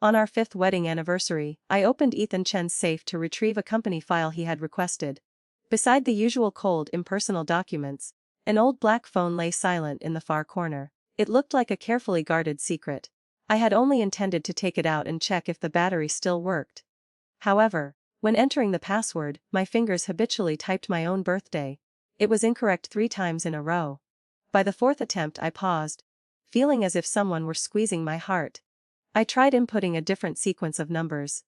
On our 5th wedding anniversary, I opened Ethan Chen's safe to retrieve a company file he had requested. Beside the usual cold, impersonal documents, an old black phone lay silent in the far corner. It looked like a carefully guarded secret. I had only intended to take it out and check if the battery still worked. However, when entering the password, my fingers habitually typed my own birthday. It was incorrect 3 times in a row. By the 4th attempt I paused, feeling as if someone were squeezing my heart. I tried inputting a different sequence of numbers.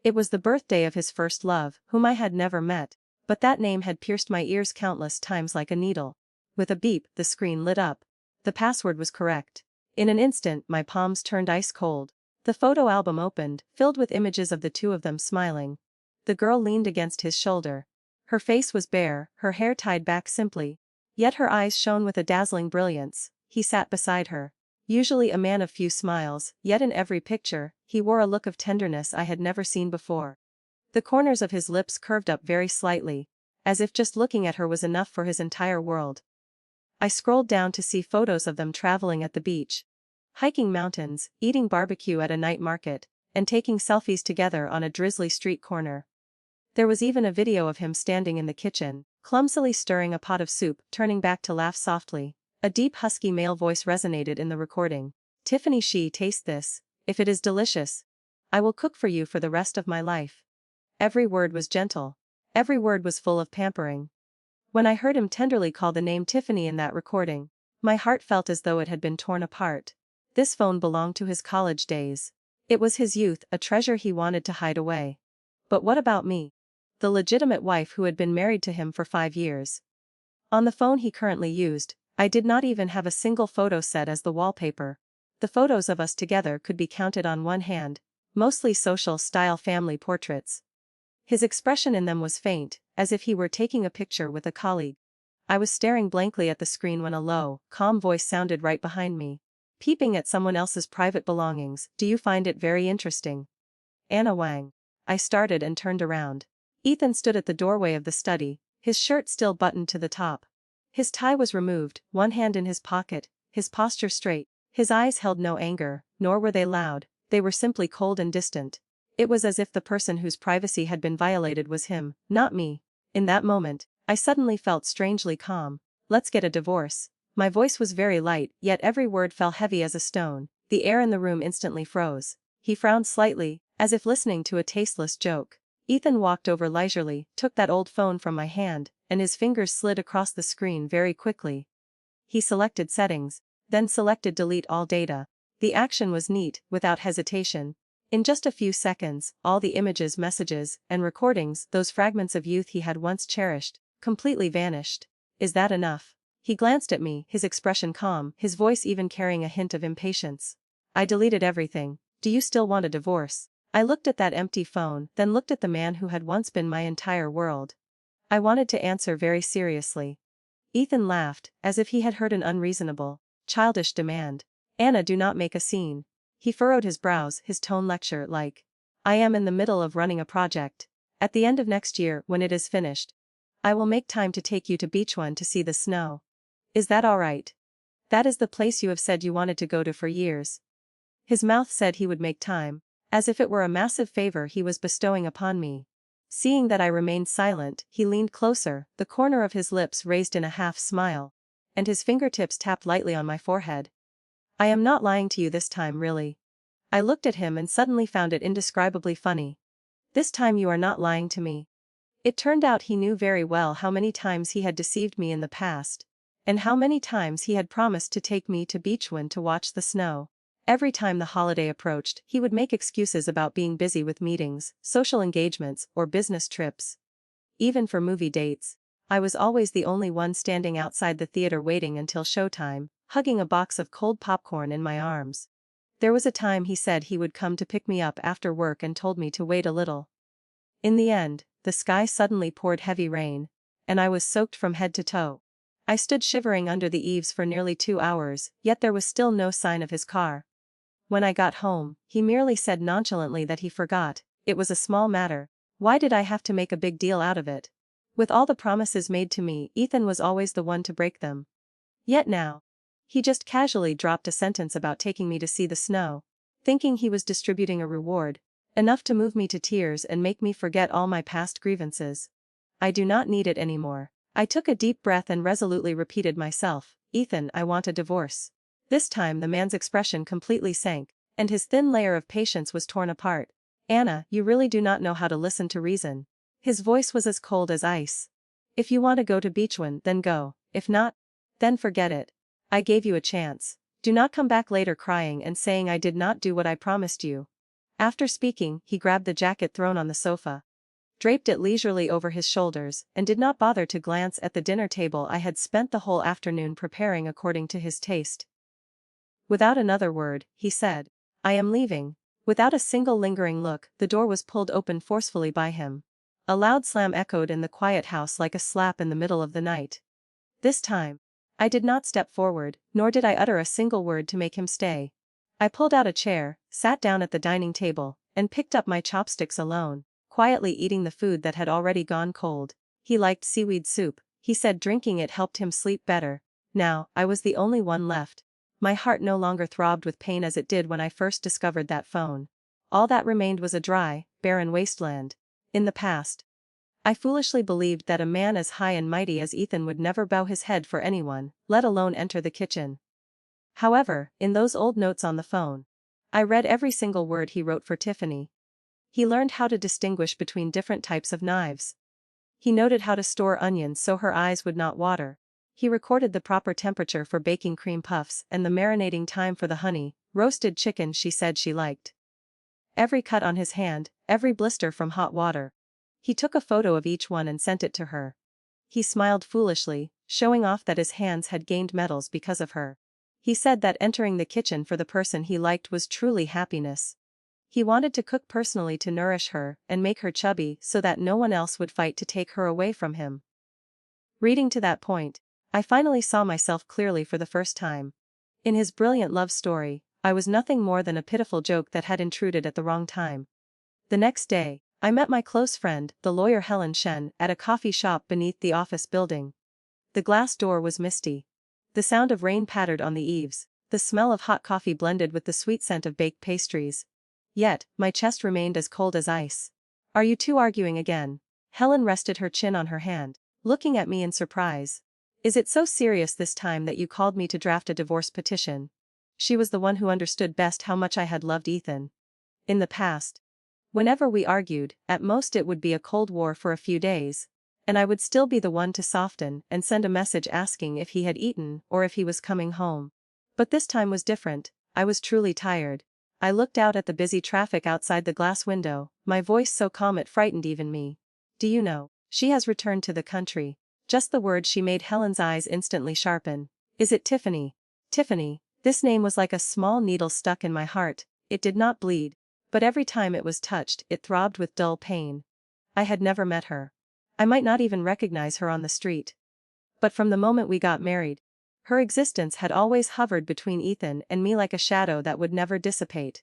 It was the birthday of his first love, whom I had never met, but that name had pierced my ears countless times like a needle. With a beep, the screen lit up. The password was correct. In an instant, my palms turned ice cold. The photo album opened, filled with images of the two of them smiling. The girl leaned against his shoulder. Her face was bare, her hair tied back simply. Yet her eyes shone with a dazzling brilliance. He sat beside her. Usually a man of few smiles, yet in every picture, he wore a look of tenderness I had never seen before. The corners of his lips curved up very slightly, as if just looking at her was enough for his entire world. I scrolled down to see photos of them traveling at the beach, hiking mountains, eating barbecue at a night market, and taking selfies together on a drizzly street corner. There was even a video of him standing in the kitchen, clumsily stirring a pot of soup, turning back to laugh softly. A deep husky male voice resonated in the recording. "Tiffany, taste this. If it is delicious, I will cook for you for the rest of my life." Every word was gentle. Every word was full of pampering. When I heard him tenderly call the name Tiffany in that recording, my heart felt as though it had been torn apart. This phone belonged to his college days. It was his youth, a treasure he wanted to hide away. But what about me? The legitimate wife who had been married to him for 5 years. On the phone he currently used, I did not even have a single photo set as the wallpaper. The photos of us together could be counted on one hand, mostly social-style family portraits. His expression in them was faint, as if he were taking a picture with a colleague. I was staring blankly at the screen when a low, calm voice sounded right behind me. "Peeping at someone else's private belongings, do you find it very interesting?" Anna Wang. I started and turned around. Ethan stood at the doorway of the study, his shirt still buttoned to the top. His tie was removed, one hand in his pocket, his posture straight. His eyes held no anger, nor were they loud, they were simply cold and distant. It was as if the person whose privacy had been violated was him, not me. In that moment, I suddenly felt strangely calm. "Let's get a divorce." My voice was very light, yet every word fell heavy as a stone. The air in the room instantly froze. He frowned slightly, as if listening to a tasteless joke. Ethan walked over leisurely, took that old phone from my hand, and his fingers slid across the screen very quickly. He selected settings, then selected delete all data. The action was neat, without hesitation. In just a few seconds, all the images, messages, and recordings, those fragments of youth he had once cherished, completely vanished. "Is that enough?" He glanced at me, his expression calm, his voice even carrying a hint of impatience. "I deleted everything. Do you still want a divorce?" I looked at that empty phone, then looked at the man who had once been my entire world. I wanted to answer very seriously. Ethan laughed, as if he had heard an unreasonable, childish demand. "Anna, do not make a scene." He furrowed his brows, his tone lecture-like. "I am in the middle of running a project. At the end of next year, when it is finished, I will make time to take you to Beachwood to see the snow. Is that all right? That is the place you have said you wanted to go to for years." His mouth said he would make time, as if it were a massive favor he was bestowing upon me. Seeing that I remained silent, he leaned closer, the corner of his lips raised in a half-smile, and his fingertips tapped lightly on my forehead. "I am not lying to you this time, really." I looked at him and suddenly found it indescribably funny. "This time you are not lying to me." It turned out he knew very well how many times he had deceived me in the past, and how many times he had promised to take me to Beachwood to watch the snow. Every time the holiday approached, he would make excuses about being busy with meetings, social engagements, or business trips. Even for movie dates, I was always the only one standing outside the theater waiting until showtime, hugging a box of cold popcorn in my arms. There was a time he said he would come to pick me up after work and told me to wait a little. In the end, the sky suddenly poured heavy rain, and I was soaked from head to toe. I stood shivering under the eaves for nearly 2 hours, yet there was still no sign of his car. When I got home, he merely said nonchalantly that he forgot. It was a small matter. Why did I have to make a big deal out of it? With all the promises made to me, Ethan was always the one to break them. Yet now, he just casually dropped a sentence about taking me to see the snow. thinking he was distributing a reward, enough to move me to tears and make me forget all my past grievances. I do not need it anymore. I took a deep breath and resolutely repeated myself, Ethan, I want a divorce. This time the man's expression completely sank, and his thin layer of patience was torn apart. Anna, you really do not know how to listen to reason. His voice was as cold as ice. If you want to go to Beechwood, then go. If not, then forget it. I gave you a chance. Do not come back later crying and saying I did not do what I promised you. After speaking, he grabbed the jacket thrown on the sofa, draped it leisurely over his shoulders, and did not bother to glance at the dinner table I had spent the whole afternoon preparing according to his taste. Without another word, he said, I am leaving. Without a single lingering look, the door was pulled open forcefully by him. A loud slam echoed in the quiet house like a slap in the middle of the night. This time, I did not step forward, nor did I utter a single word to make him stay. I pulled out a chair, sat down at the dining table, and picked up my chopsticks alone, quietly eating the food that had already gone cold. He liked seaweed soup, he said drinking it helped him sleep better. Now, I was the only one left. My heart no longer throbbed with pain as it did when I first discovered that phone. All that remained was a dry, barren wasteland. In the past, I foolishly believed that a man as high and mighty as Ethan would never bow his head for anyone, let alone enter the kitchen. However, in those old notes on the phone, I read every single word he wrote for Tiffany. He learned how to distinguish between different types of knives. He noted how to store onions so her eyes would not water. He recorded the proper temperature for baking cream puffs and the marinating time for the honey, roasted chicken she said she liked. Every cut on his hand, every blister from hot water. He took a photo of each one and sent it to her. He smiled foolishly, showing off that his hands had gained medals because of her. He said that entering the kitchen for the person he liked was truly happiness. He wanted to cook personally to nourish her and make her chubby so that no one else would fight to take her away from him. Reading to that point, I finally saw myself clearly for the first time. In his brilliant love story, I was nothing more than a pitiful joke that had intruded at the wrong time. The next day, I met my close friend, the lawyer Helen Shen, at a coffee shop beneath the office building. The glass door was misty. The sound of rain pattered on the eaves, the smell of hot coffee blended with the sweet scent of baked pastries. Yet, my chest remained as cold as ice. Are you two arguing again? Helen rested her chin on her hand, looking at me in surprise. Is it so serious this time that you called me to draft a divorce petition? She was the one who understood best how much I had loved Ethan. In the past, whenever we argued, at most it would be a cold war for a few days, and I would still be the one to soften and send a message asking if he had eaten or if he was coming home. But this time was different. I was truly tired. I looked out at the busy traffic outside the glass window, my voice so calm it frightened even me. Do you know, she has returned to the country. Just the word she made Helen's eyes instantly sharpen. Is it Tiffany? Tiffany. This name was like a small needle stuck in my heart. It did not bleed, but every time it was touched, it throbbed with dull pain. I had never met her. I might not even recognize her on the street. But from the moment we got married, her existence had always hovered between Ethan and me like a shadow that would never dissipate.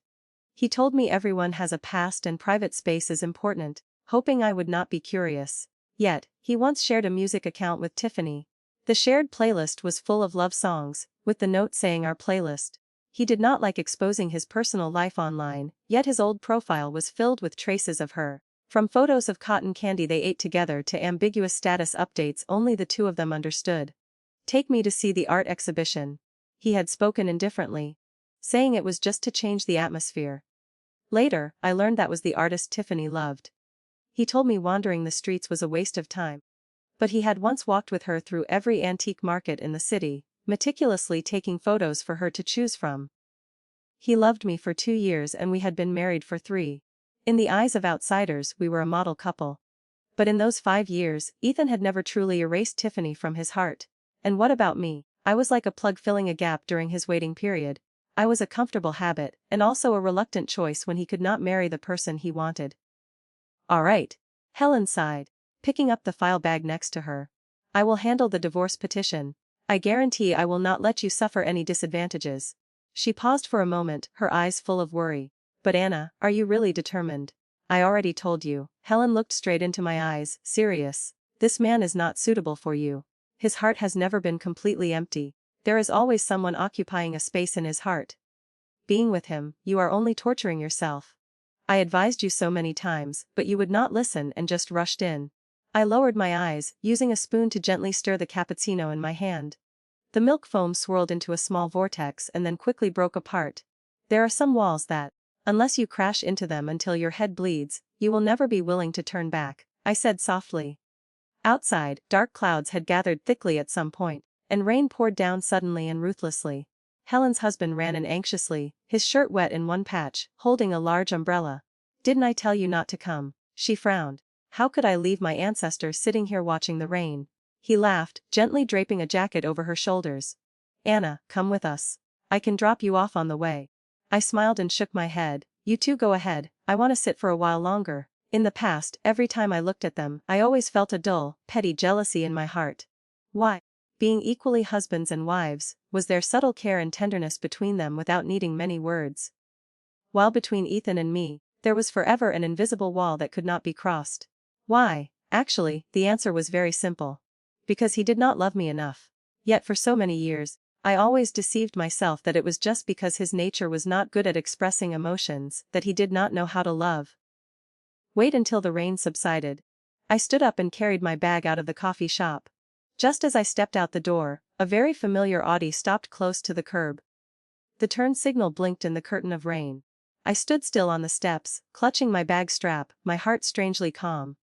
He told me everyone has a past and private space is important, hoping I would not be curious. Yet, he once shared a music account with Tiffany. The shared playlist was full of love songs, with the note saying our playlist. He did not like exposing his personal life online, yet his old profile was filled with traces of her. From photos of cotton candy they ate together to ambiguous status updates only the two of them understood. Take me to see the art exhibition. He had spoken indifferently, saying it was just to change the atmosphere. Later, I learned that was the artist Tiffany loved. He told me wandering the streets was a waste of time. But he had once walked with her through every antique market in the city, meticulously taking photos for her to choose from. He loved me for 2 years and we had been married for 3. In the eyes of outsiders, we were a model couple. But in those 5 years, Ethan had never truly erased Tiffany from his heart. And what about me? I was like a plug filling a gap during his waiting period. I was a comfortable habit, and also a reluctant choice when he could not marry the person he wanted. All right. Helen sighed, picking up the file bag next to her. I will handle the divorce petition. I guarantee I will not let you suffer any disadvantages. She paused for a moment, her eyes full of worry. But Anna, are you really determined? I already told you. Helen looked straight into my eyes, serious. This man is not suitable for you. His heart has never been completely empty. There is always someone occupying a space in his heart. being with him, you are only torturing yourself. I advised you so many times, but you would not listen and just rushed in. I lowered my eyes, using a spoon to gently stir the cappuccino in my hand. The milk foam swirled into a small vortex and then quickly broke apart. There are some walls that, unless you crash into them until your head bleeds, you will never be willing to turn back, I said softly. Outside, dark clouds had gathered thickly at some point, and rain poured down suddenly and ruthlessly. Helen's husband ran in anxiously, his shirt wet in one patch, holding a large umbrella. Didn't I tell you not to come? She frowned. How could I leave my ancestor sitting here watching the rain? He laughed, gently draping a jacket over her shoulders. Anna, come with us. I can drop you off on the way. I smiled and shook my head. You two go ahead, I want to sit for a while longer. In the past, every time I looked at them, I always felt a dull, petty jealousy in my heart. Why? Being equally husbands and wives, was there subtle care and tenderness between them without needing many words? While between Ethan and me, there was forever an invisible wall that could not be crossed. Why? Actually, the answer was very simple. Because he did not love me enough. Yet for so many years, I always deceived myself that it was just because his nature was not good at expressing emotions that he did not know how to love. Wait until the rain subsided. I stood up and carried my bag out of the coffee shop. Just as I stepped out the door, a very familiar Audi stopped close to the curb. The turn signal blinked in the curtain of rain. I stood still on the steps, clutching my bag strap, my heart strangely calm.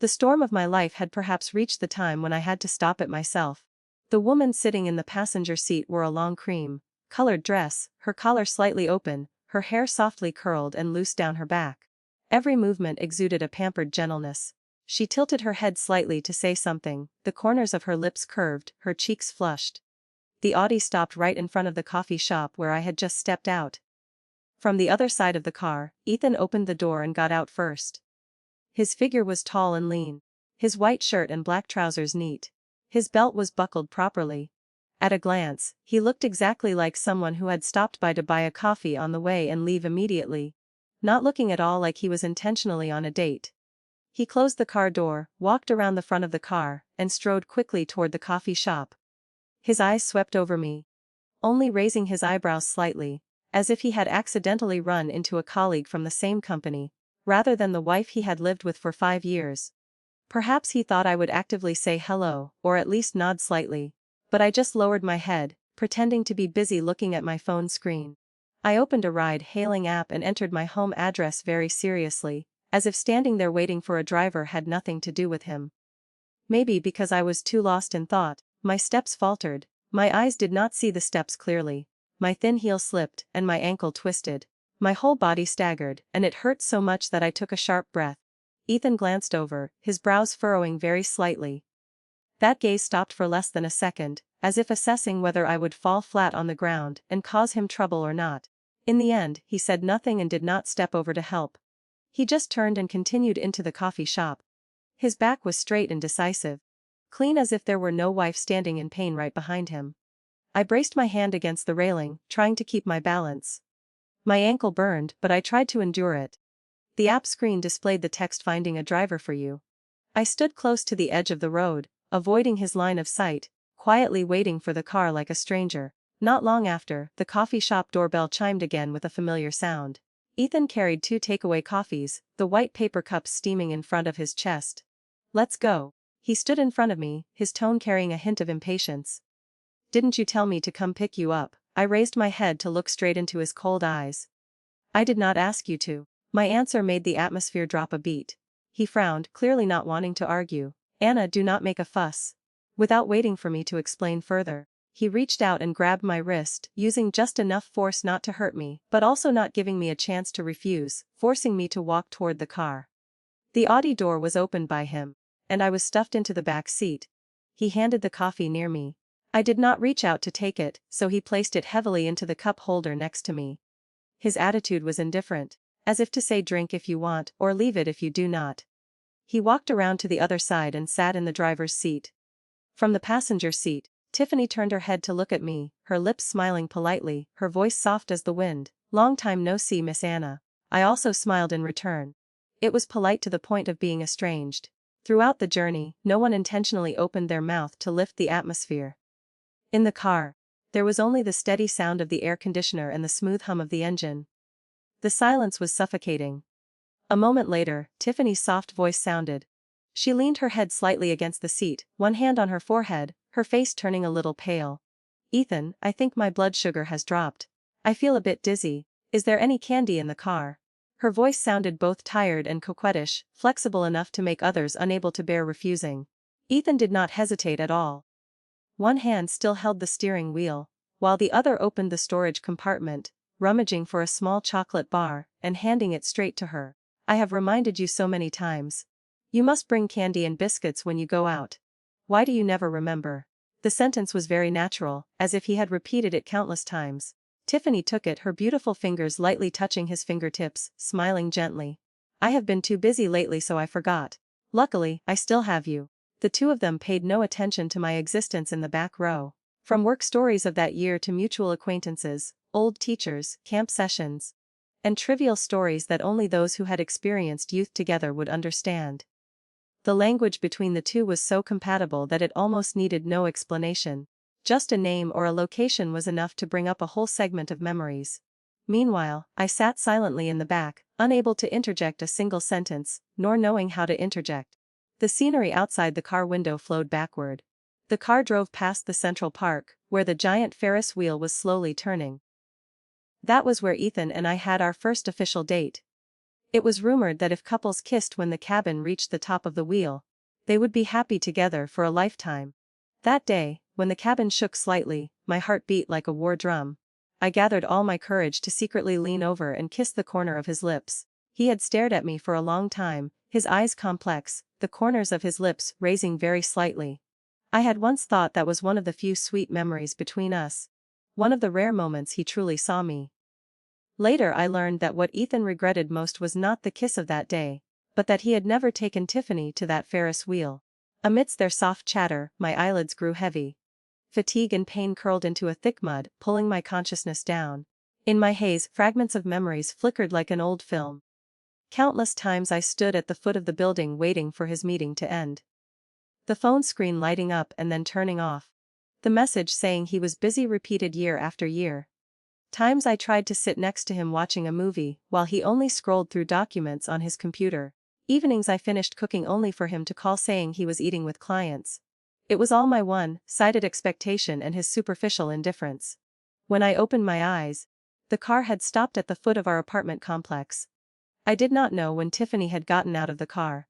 The storm of my life had perhaps reached the time when I had to stop it myself. The woman sitting in the passenger seat wore a long cream-colored dress, her collar slightly open, her hair softly curled and loose down her back. Every movement exuded a pampered gentleness. She tilted her head slightly to say something, the corners of her lips curved, her cheeks flushed. The Audi stopped right in front of the coffee shop where I had just stepped out. From the other side of the car, Ethan opened the door and got out first. His figure was tall and lean. His white shirt and black trousers neat. His belt was buckled properly. At a glance, he looked exactly like someone who had stopped by to buy a coffee on the way and leave immediately. Not looking at all like he was intentionally on a date. He closed the car door, walked around the front of the car, and strode quickly toward the coffee shop. His eyes swept over me, only raising his eyebrows slightly, as if he had accidentally run into a colleague from the same company, rather than the wife he had lived with for 5 years. Perhaps he thought I would actively say hello, or at least nod slightly, but I just lowered my head, pretending to be busy looking at my phone screen. I opened a ride-hailing app and entered my home address very seriously, as if standing there waiting for a driver had nothing to do with him. Maybe because I was too lost in thought, my steps faltered, my eyes did not see the steps clearly, my thin heel slipped and my ankle twisted. My whole body staggered, and it hurt so much that I took a sharp breath. Ethan glanced over, his brows furrowing very slightly. That gaze stopped for less than a second, as if assessing whether I would fall flat on the ground and cause him trouble or not. In the end, he said nothing and did not step over to help. He just turned and continued into the coffee shop. His back was straight and decisive. Clean as if there were no wife standing in pain right behind him. I braced my hand against the railing, trying to keep my balance. My ankle burned, but I tried to endure it. The app screen displayed the text "Finding a driver for you." I stood close to the edge of the road, avoiding his line of sight, quietly waiting for the car like a stranger. Not long after, the coffee shop doorbell chimed again with a familiar sound. Ethan carried 2 takeaway coffees, the white paper cups steaming in front of his chest. "Let's go." He stood in front of me, his tone carrying a hint of impatience. "Didn't you tell me to come pick you up?" I raised my head to look straight into his cold eyes. "I did not ask you to." My answer made the atmosphere drop a beat. He frowned, clearly not wanting to argue. "Anna, do not make a fuss." Without waiting for me to explain further, he reached out and grabbed my wrist, using just enough force not to hurt me, but also not giving me a chance to refuse, forcing me to walk toward the car. The Audi door was opened by him, and I was stuffed into the back seat. He handed the coffee near me. I did not reach out to take it, so he placed it heavily into the cup holder next to me. His attitude was indifferent, as if to say drink if you want or leave it if you do not. He walked around to the other side and sat in the driver's seat. From the passenger seat, Tiffany turned her head to look at me, her lips smiling politely, her voice soft as the wind. "Long time no see, Miss Anna." I also smiled in return. It was polite to the point of being estranged. Throughout the journey, no one intentionally opened their mouth to lift the atmosphere. In the car, there was only the steady sound of the air conditioner and the smooth hum of the engine. The silence was suffocating. A moment later, Tiffany's soft voice sounded. She leaned her head slightly against the seat, one hand on her forehead, her face turning a little pale. Ethan, I think my blood sugar has dropped. I feel a bit dizzy. Is there any candy in the car? Her voice sounded both tired and coquettish, flexible enough to make others unable to bear refusing. Ethan did not hesitate at all. One hand still held the steering wheel, while the other opened the storage compartment, rummaging for a small chocolate bar, and handing it straight to her. I have reminded you so many times. You must bring candy and biscuits when you go out. Why do you never remember? The sentence was very natural, as if he had repeated it countless times. Tiffany took it, her beautiful fingers lightly touching his fingertips, smiling gently. I have been too busy lately, so I forgot. Luckily, I still have you. The two of them paid no attention to my existence in the back row. From work stories of that year to mutual acquaintances, old teachers, camp sessions, and trivial stories that only those who had experienced youth together would understand. The language between the two was so compatible that it almost needed no explanation. Just a name or a location was enough to bring up a whole segment of memories. Meanwhile, I sat silently in the back, unable to interject a single sentence, nor knowing how to interject. The scenery outside the car window flowed backward. The car drove past the Central Park, where the giant Ferris wheel was slowly turning. That was where Ethan and I had our first official date. It was rumored that if couples kissed when the cabin reached the top of the wheel, they would be happy together for a lifetime. That day, when the cabin shook slightly, my heart beat like a war drum. I gathered all my courage to secretly lean over and kiss the corner of his lips. He had stared at me for a long time, his eyes complex, the corners of his lips raising very slightly. I had once thought that was one of the few sweet memories between us. One of the rare moments he truly saw me. Later I learned that what Ethan regretted most was not the kiss of that day, but that he had never taken Tiffany to that Ferris wheel. Amidst their soft chatter, my eyelids grew heavy. Fatigue and pain curled into a thick mud, pulling my consciousness down. In my haze, fragments of memories flickered like an old film. Countless times I stood at the foot of the building waiting for his meeting to end. The phone screen lighting up and then turning off. The message saying he was busy repeated year after year. Times I tried to sit next to him watching a movie, while he only scrolled through documents on his computer. Evenings I finished cooking only for him to call saying he was eating with clients. It was all my one-sided expectation and his superficial indifference. When I opened my eyes, the car had stopped at the foot of our apartment complex. I did not know when Tiffany had gotten out of the car.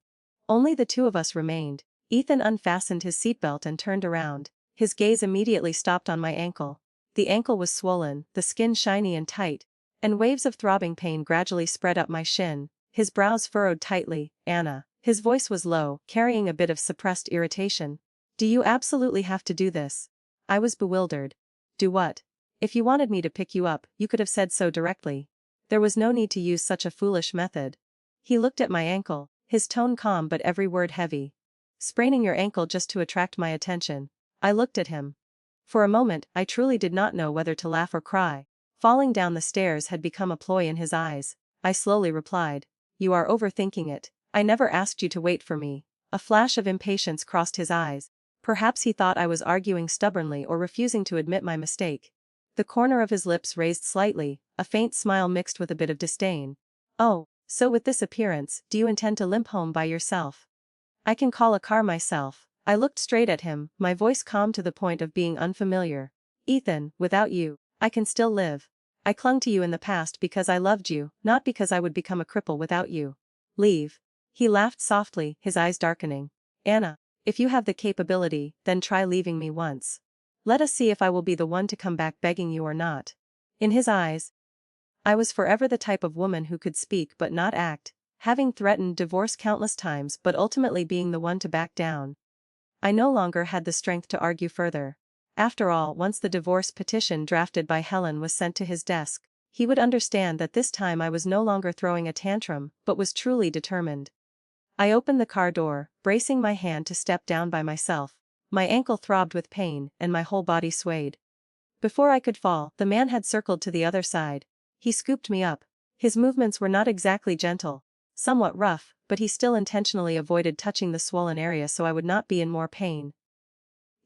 Only the two of us remained. Ethan unfastened his seatbelt and turned around. His gaze immediately stopped on my ankle. The ankle was swollen, the skin shiny and tight, and waves of throbbing pain gradually spread up my shin. His brows furrowed tightly. Anna. His voice was low, carrying a bit of suppressed irritation. Do you absolutely have to do this? I was bewildered. Do what? If you wanted me to pick you up, you could have said so directly. There was no need to use such a foolish method. He looked at my ankle, his tone calm but every word heavy. Spraining your ankle just to attract my attention. I looked at him. For a moment, I truly did not know whether to laugh or cry. Falling down the stairs had become a ploy in his eyes. I slowly replied. You are overthinking it. I never asked you to wait for me. A flash of impatience crossed his eyes. Perhaps he thought I was arguing stubbornly or refusing to admit my mistake. The corner of his lips raised slightly, a faint smile mixed with a bit of disdain. Oh, so with this appearance, do you intend to limp home by yourself? I can call a car myself. I looked straight at him, my voice calm to the point of being unfamiliar. Ethan, without you, I can still live. I clung to you in the past because I loved you, not because I would become a cripple without you. Leave. He laughed softly, his eyes darkening. Anna, if you have the capability, then try leaving me once. Let us see if I will be the one to come back begging you or not. In his eyes, I was forever the type of woman who could speak but not act, having threatened divorce countless times but ultimately being the one to back down. I no longer had the strength to argue further. After all, once the divorce petition drafted by Helen was sent to his desk, he would understand that this time I was no longer throwing a tantrum, but was truly determined. I opened the car door, bracing my hand to step down by myself. My ankle throbbed with pain, and my whole body swayed. Before I could fall, the man had circled to the other side. He scooped me up. His movements were not exactly gentle. Somewhat rough, but he still intentionally avoided touching the swollen area so I would not be in more pain.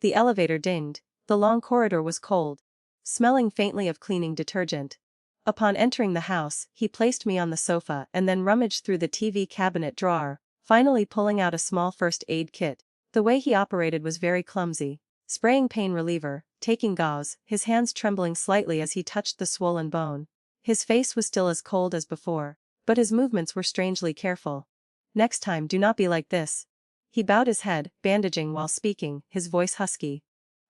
The elevator dinged. The long corridor was cold. smelling faintly of cleaning detergent. Upon entering the house, he placed me on the sofa and then rummaged through the TV cabinet drawer, finally pulling out a small first aid kit. The way he operated was very clumsy. Spraying pain reliever, taking gauze, his hands trembling slightly as he touched the swollen bone. His face was still as cold as before, but his movements were strangely careful. Next time do not be like this. He bowed his head, bandaging while speaking, his voice husky.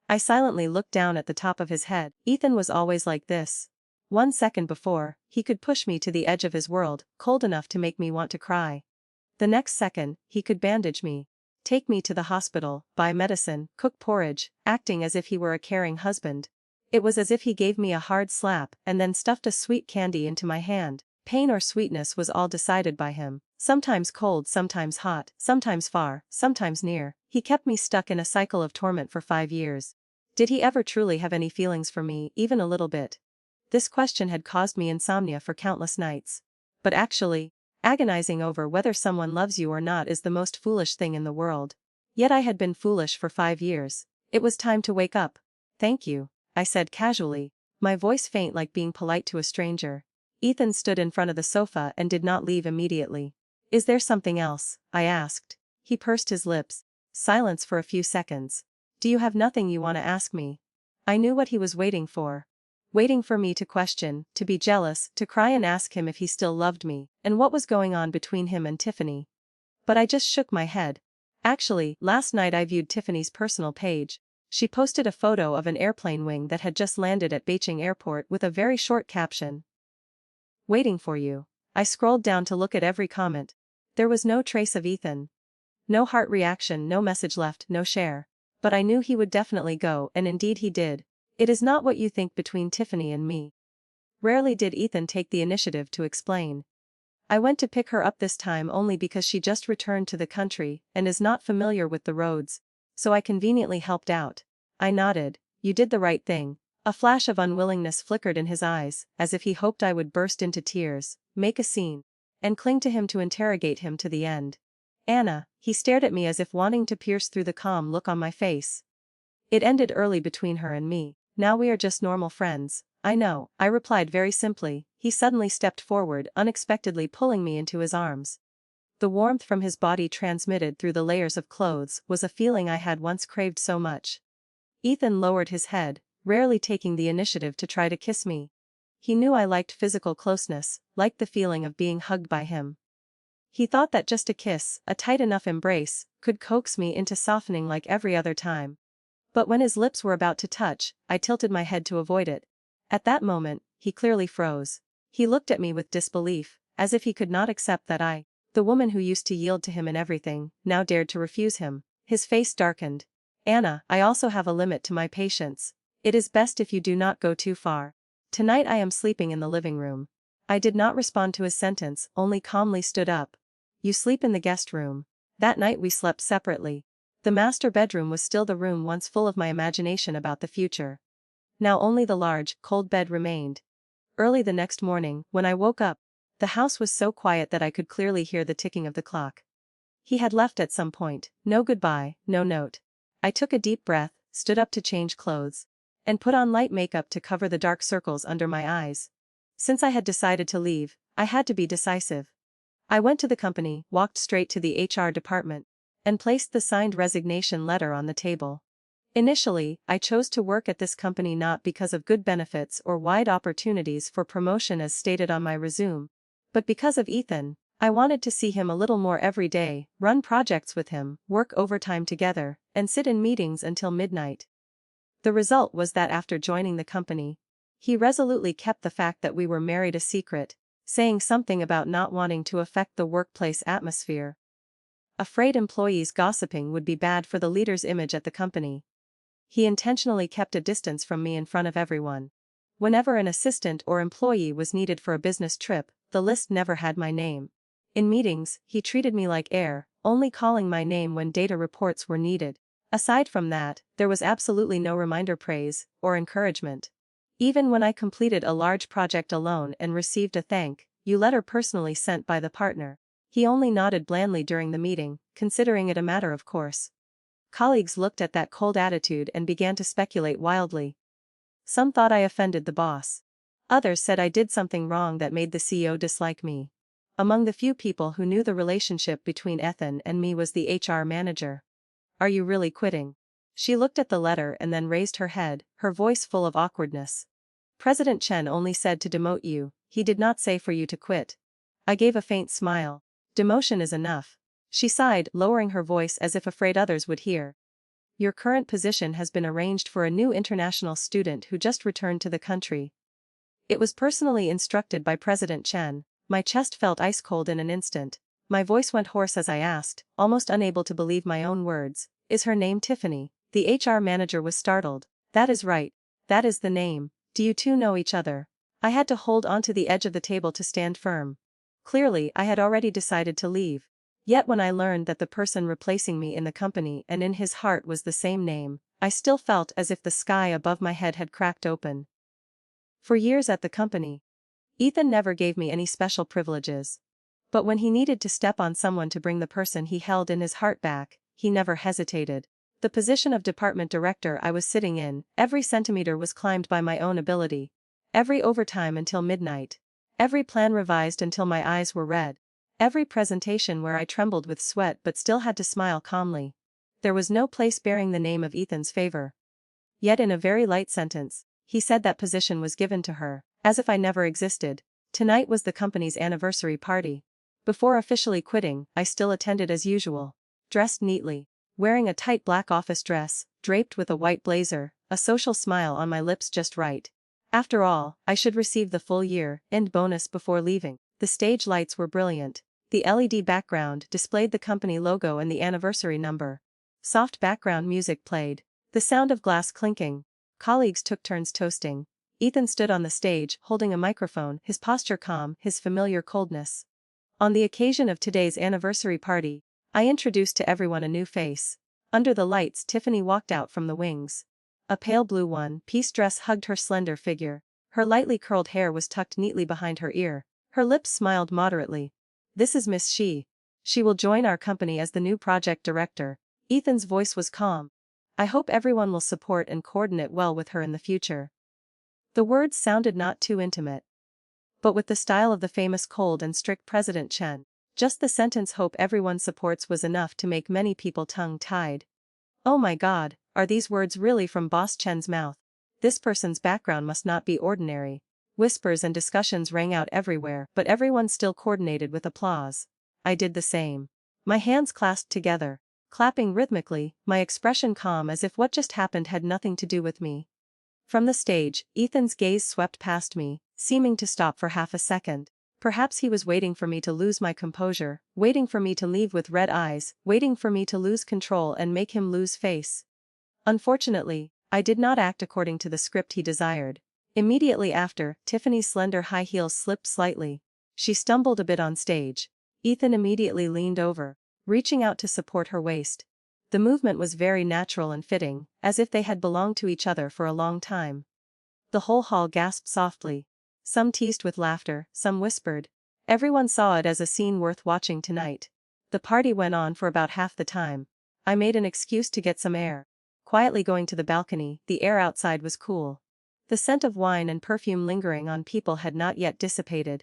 I silently looked down at the top of his head. Ethan was always like this. 1 second before, he could push me to the edge of his world, cold enough to make me want to cry. The next second, he could bandage me, take me to the hospital, buy medicine, cook porridge, acting as if he were a caring husband. It was as if he gave me a hard slap and then stuffed a sweet candy into my hand. Pain or sweetness was all decided by him. Sometimes cold, sometimes hot, sometimes far, sometimes near. He kept me stuck in a cycle of torment for 5 years. Did he ever truly have any feelings for me, even a little bit? This question had caused me insomnia for countless nights. But actually, agonizing over whether someone loves you or not is the most foolish thing in the world. Yet I had been foolish for 5 years. It was time to wake up. Thank you, I said casually, my voice faint like being polite to a stranger. Ethan stood in front of the sofa and did not leave immediately. Is there something else? I asked. He pursed his lips. Silence for a few seconds. Do you have nothing you want to ask me? I knew what he was waiting for. Waiting for me to question, to be jealous, to cry and ask him if he still loved me, and what was going on between him and Tiffany. But I just shook my head. Actually, last night I viewed Tiffany's personal page. She posted a photo of an airplane wing that had just landed at Beijing Airport with a very short caption. Waiting for you. I scrolled down to look at every comment. There was no trace of Ethan. No heart reaction, no message left, no share. But I knew he would definitely go, and indeed he did. It is not what you think between Tiffany and me. Rarely did Ethan take the initiative to explain. I went to pick her up this time only because she just returned to the country and is not familiar with the roads, so I conveniently helped out. I nodded. You did the right thing. A flash of unwillingness flickered in his eyes, as if he hoped I would burst into tears, make a scene, and cling to him to interrogate him to the end. Anna, he stared at me as if wanting to pierce through the calm look on my face. It ended early between her and me. Now we are just normal friends. I know, I replied very simply. He suddenly stepped forward, unexpectedly pulling me into his arms. The warmth from his body transmitted through the layers of clothes was a feeling I had once craved so much. Ethan lowered his head, rarely taking the initiative to try to kiss me. He knew I liked physical closeness, liked the feeling of being hugged by him. He thought that just a kiss, a tight enough embrace, could coax me into softening like every other time. But when his lips were about to touch, I tilted my head to avoid it. At that moment, he clearly froze. He looked at me with disbelief, as if he could not accept that I, the woman who used to yield to him in everything, now dared to refuse him. His face darkened. Anna, I also have a limit to my patience. It is best if you do not go too far. Tonight I am sleeping in the living room. I did not respond to his sentence, only calmly stood up. You sleep in the guest room. That night we slept separately. The master bedroom was still the room once full of my imagination about the future. Now only the large, cold bed remained. Early the next morning, when I woke up, the house was so quiet that I could clearly hear the ticking of the clock. He had left at some point, no goodbye, no note. I took a deep breath, stood up to change clothes, and put on light makeup to cover the dark circles under my eyes. Since I had decided to leave, I had to be decisive. I went to the company, walked straight to the HR department, and placed the signed resignation letter on the table. Initially, I chose to work at this company not because of good benefits or wide opportunities for promotion as stated on my resume, but because of Ethan. I wanted to see him a little more every day, run projects with him, work overtime together, and sit in meetings until midnight. The result was that after joining the company, he resolutely kept the fact that we were married a secret, saying something about not wanting to affect the workplace atmosphere. Afraid employees gossiping would be bad for the leader's image at the company. He intentionally kept a distance from me in front of everyone. Whenever an assistant or employee was needed for a business trip, the list never had my name. In meetings, he treated me like air, only calling my name when data reports were needed. Aside from that, there was absolutely no reminder praise or encouragement. Even when I completed a large project alone and received a thank you letter personally sent by the partner, he only nodded blandly during the meeting, considering it a matter of course. Colleagues looked at that cold attitude and began to speculate wildly. Some thought I offended the boss. Others said I did something wrong that made the CEO dislike me. Among the few people who knew the relationship between Ethan and me was the HR manager. Are you really quitting? She looked at the letter and then raised her head, her voice full of awkwardness. President Chen only said to demote you, he did not say for you to quit. I gave a faint smile. Demotion is enough. She sighed, lowering her voice as if afraid others would hear. Your current position has been arranged for a new international student who just returned to the country. It was personally instructed by President Chen. My chest felt ice cold in an instant. My voice went hoarse as I asked, almost unable to believe my own words, is her name Tiffany? The HR manager was startled. That is right. That is the name. Do you two know each other? I had to hold onto the edge of the table to stand firm. Clearly, I had already decided to leave. Yet when I learned that the person replacing me in the company and in his heart was the same name, I still felt as if the sky above my head had cracked open. For years at the company, Ethan never gave me any special privileges. But when he needed to step on someone to bring the person he held in his heart back, he never hesitated. The position of department director I was sitting in, every centimeter was climbed by my own ability. Every overtime until midnight. Every plan revised until my eyes were red. Every presentation where I trembled with sweat but still had to smile calmly. There was no place bearing the name of Ethan's favor. Yet in a very light sentence, he said that position was given to her, as if I never existed. Tonight was the company's anniversary party. Before officially quitting, I still attended as usual. Dressed neatly. Wearing a tight black office dress, draped with a white blazer, a social smile on my lips just right. After all, I should receive the full year-end bonus before leaving. The stage lights were brilliant. The LED background displayed the company logo and the anniversary number. Soft background music played. The sound of glass clinking. Colleagues took turns toasting. Ethan stood on the stage, holding a microphone, his posture calm, his familiar coldness. On the occasion of today's anniversary party, I introduced to everyone a new face. Under the lights, Tiffany walked out from the wings. A pale blue one-piece dress hugged her slender figure. Her lightly curled hair was tucked neatly behind her ear. Her lips smiled moderately. This is Miss Shi. She will join our company as the new project director. Ethan's voice was calm. I hope everyone will support and coordinate well with her in the future. The words sounded not too intimate, but with the style of the famous cold and strict President Chen. Just the sentence "hope everyone supports" was enough to make many people tongue-tied. Oh my God, are these words really from Boss Chen's mouth? This person's background must not be ordinary. Whispers and discussions rang out everywhere, but everyone still coordinated with applause. I did the same. My hands clasped together, clapping rhythmically, my expression calm as if what just happened had nothing to do with me. From the stage, Ethan's gaze swept past me, seeming to stop for half a second. Perhaps he was waiting for me to lose my composure, waiting for me to leave with red eyes, waiting for me to lose control and make him lose face. Unfortunately, I did not act according to the script he desired. Immediately after, Tiffany's slender high heels slipped slightly. She stumbled a bit on stage. Ethan immediately leaned over, reaching out to support her waist. The movement was very natural and fitting, as if they had belonged to each other for a long time. The whole hall gasped softly. Some teased with laughter, some whispered. Everyone saw it as a scene worth watching tonight. The party went on for about half the time. I made an excuse to get some air. Quietly going to the balcony, the air outside was cool. The scent of wine and perfume lingering on people had not yet dissipated.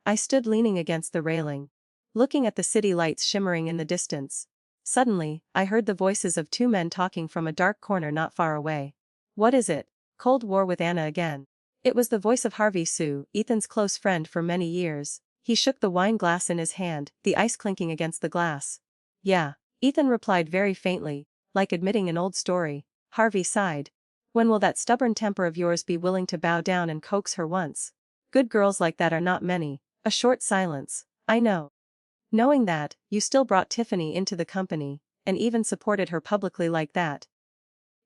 I stood leaning against the railing, looking at the city lights shimmering in the distance. Suddenly, I heard the voices of two men talking from a dark corner not far away. What is it? Cold War with Anna again. It was the voice of Harvey Sue, Ethan's close friend for many years. He shook the wine glass in his hand, the ice clinking against the glass. Yeah, Ethan replied very faintly, like admitting an old story. Harvey sighed. When will that stubborn temper of yours be willing to bow down and coax her once? Good girls like that are not many. A short silence. I know. Knowing that, you still brought Tiffany into the company, and even supported her publicly like that.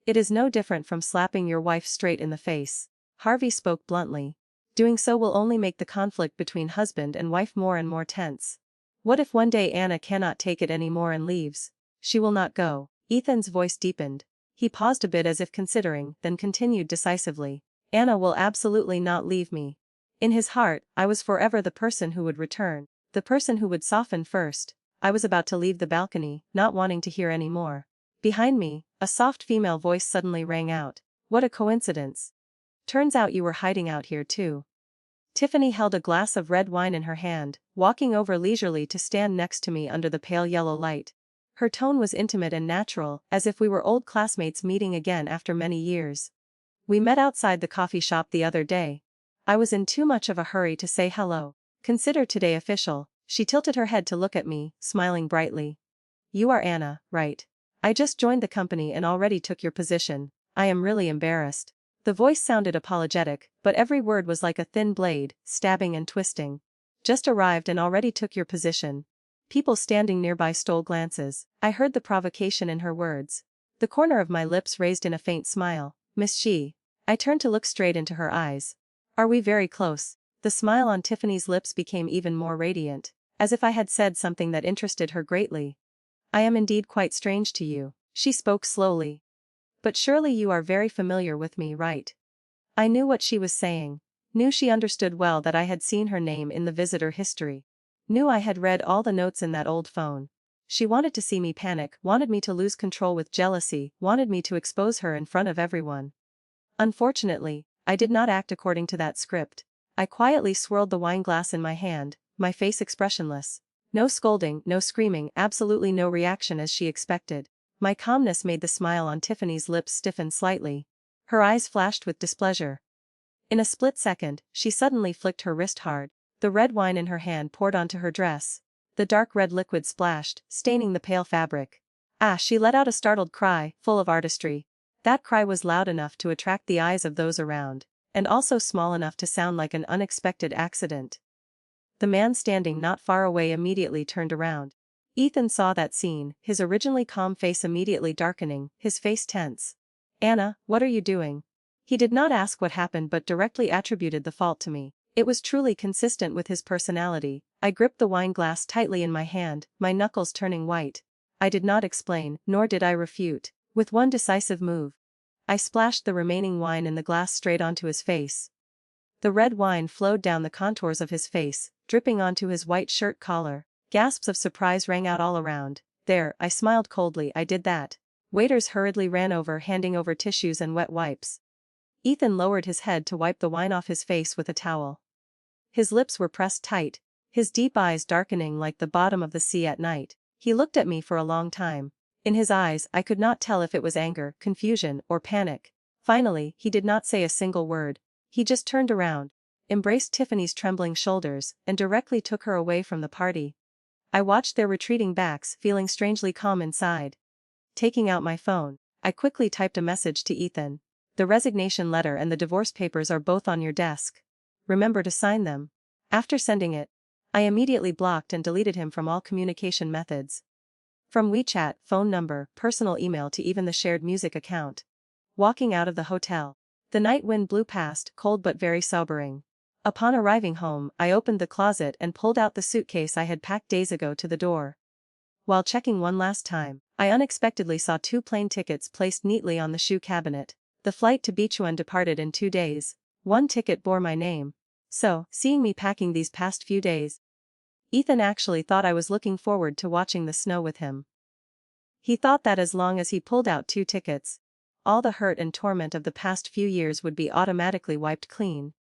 It is no different from slapping your wife straight in the face. Harvey spoke bluntly. Doing so will only make the conflict between husband and wife more and more tense. What if one day Anna cannot take it anymore and leaves? She will not go. Ethan's voice deepened. He paused a bit as if considering, then continued decisively. Anna will absolutely not leave me. In his heart, I was forever the person who would return, the person who would soften first. I was about to leave the balcony, not wanting to hear any more. Behind me, a soft female voice suddenly rang out. What a coincidence. Turns out you were hiding out here too. Tiffany held a glass of red wine in her hand, walking over leisurely to stand next to me under the pale yellow light. Her tone was intimate and natural, as if we were old classmates meeting again after many years. We met outside the coffee shop the other day. I was in too much of a hurry to say hello. Consider today official. She tilted her head to look at me, smiling brightly. You are Anna, right? I just joined the company and already took your position. I am really embarrassed. The voice sounded apologetic, but every word was like a thin blade, stabbing and twisting. Just arrived and already took your position. People standing nearby stole glances. I heard the provocation in her words. The corner of my lips raised in a faint smile. Miss She. I turned to look straight into her eyes. Are we very close? The smile on Tiffany's lips became even more radiant, as if I had said something that interested her greatly. I am indeed quite strange to you, she spoke slowly. But surely you are very familiar with me, right? I knew what she was saying. Knew she understood well that I had seen her name in the visitor history. Knew I had read all the notes in that old phone. She wanted to see me panic, wanted me to lose control with jealousy, wanted me to expose her in front of everyone. Unfortunately, I did not act according to that script. I quietly swirled the wine glass in my hand, my face expressionless. No scolding, no screaming, absolutely no reaction as she expected. My calmness made the smile on Tiffany's lips stiffen slightly. Her eyes flashed with displeasure. In a split second, she suddenly flicked her wrist hard. The red wine in her hand poured onto her dress. The dark red liquid splashed, staining the pale fabric. Ah! She let out a startled cry, full of artistry. That cry was loud enough to attract the eyes of those around, and also small enough to sound like an unexpected accident. The man standing not far away immediately turned around. Ethan saw that scene, his originally calm face immediately darkening, his face tense. Anna, what are you doing? He did not ask what happened but directly attributed the fault to me. It was truly consistent with his personality. I gripped the wine glass tightly in my hand, my knuckles turning white. I did not explain, nor did I refute. With one decisive move, I splashed the remaining wine in the glass straight onto his face. The red wine flowed down the contours of his face, dripping onto his white shirt collar. Gasps of surprise rang out all around. There, I smiled coldly, I did that. Waiters hurriedly ran over, handing over tissues and wet wipes. Ethan lowered his head to wipe the wine off his face with a towel. His lips were pressed tight, his deep eyes darkening like the bottom of the sea at night. He looked at me for a long time. In his eyes, I could not tell if it was anger, confusion, or panic. Finally, he did not say a single word. He just turned around, embraced Tiffany's trembling shoulders, and directly took her away from the party. I watched their retreating backs, feeling strangely calm inside. Taking out my phone, I quickly typed a message to Ethan. The resignation letter and the divorce papers are both on your desk. Remember to sign them. After sending it, I immediately blocked and deleted him from all communication methods. From WeChat, phone number, personal email to even the shared music account. Walking out of the hotel. The night wind blew past, cold but very sobering. Upon arriving home, I opened the closet and pulled out the suitcase I had packed days ago to the door. While checking one last time, I unexpectedly saw 2 plane tickets placed neatly on the shoe cabinet. The flight to Bechuan departed in 2 days. One ticket bore my name. So, seeing me packing these past few days, Ethan actually thought I was looking forward to watching the snow with him. He thought that as long as he pulled out 2 tickets, all the hurt and torment of the past few years would be automatically wiped clean.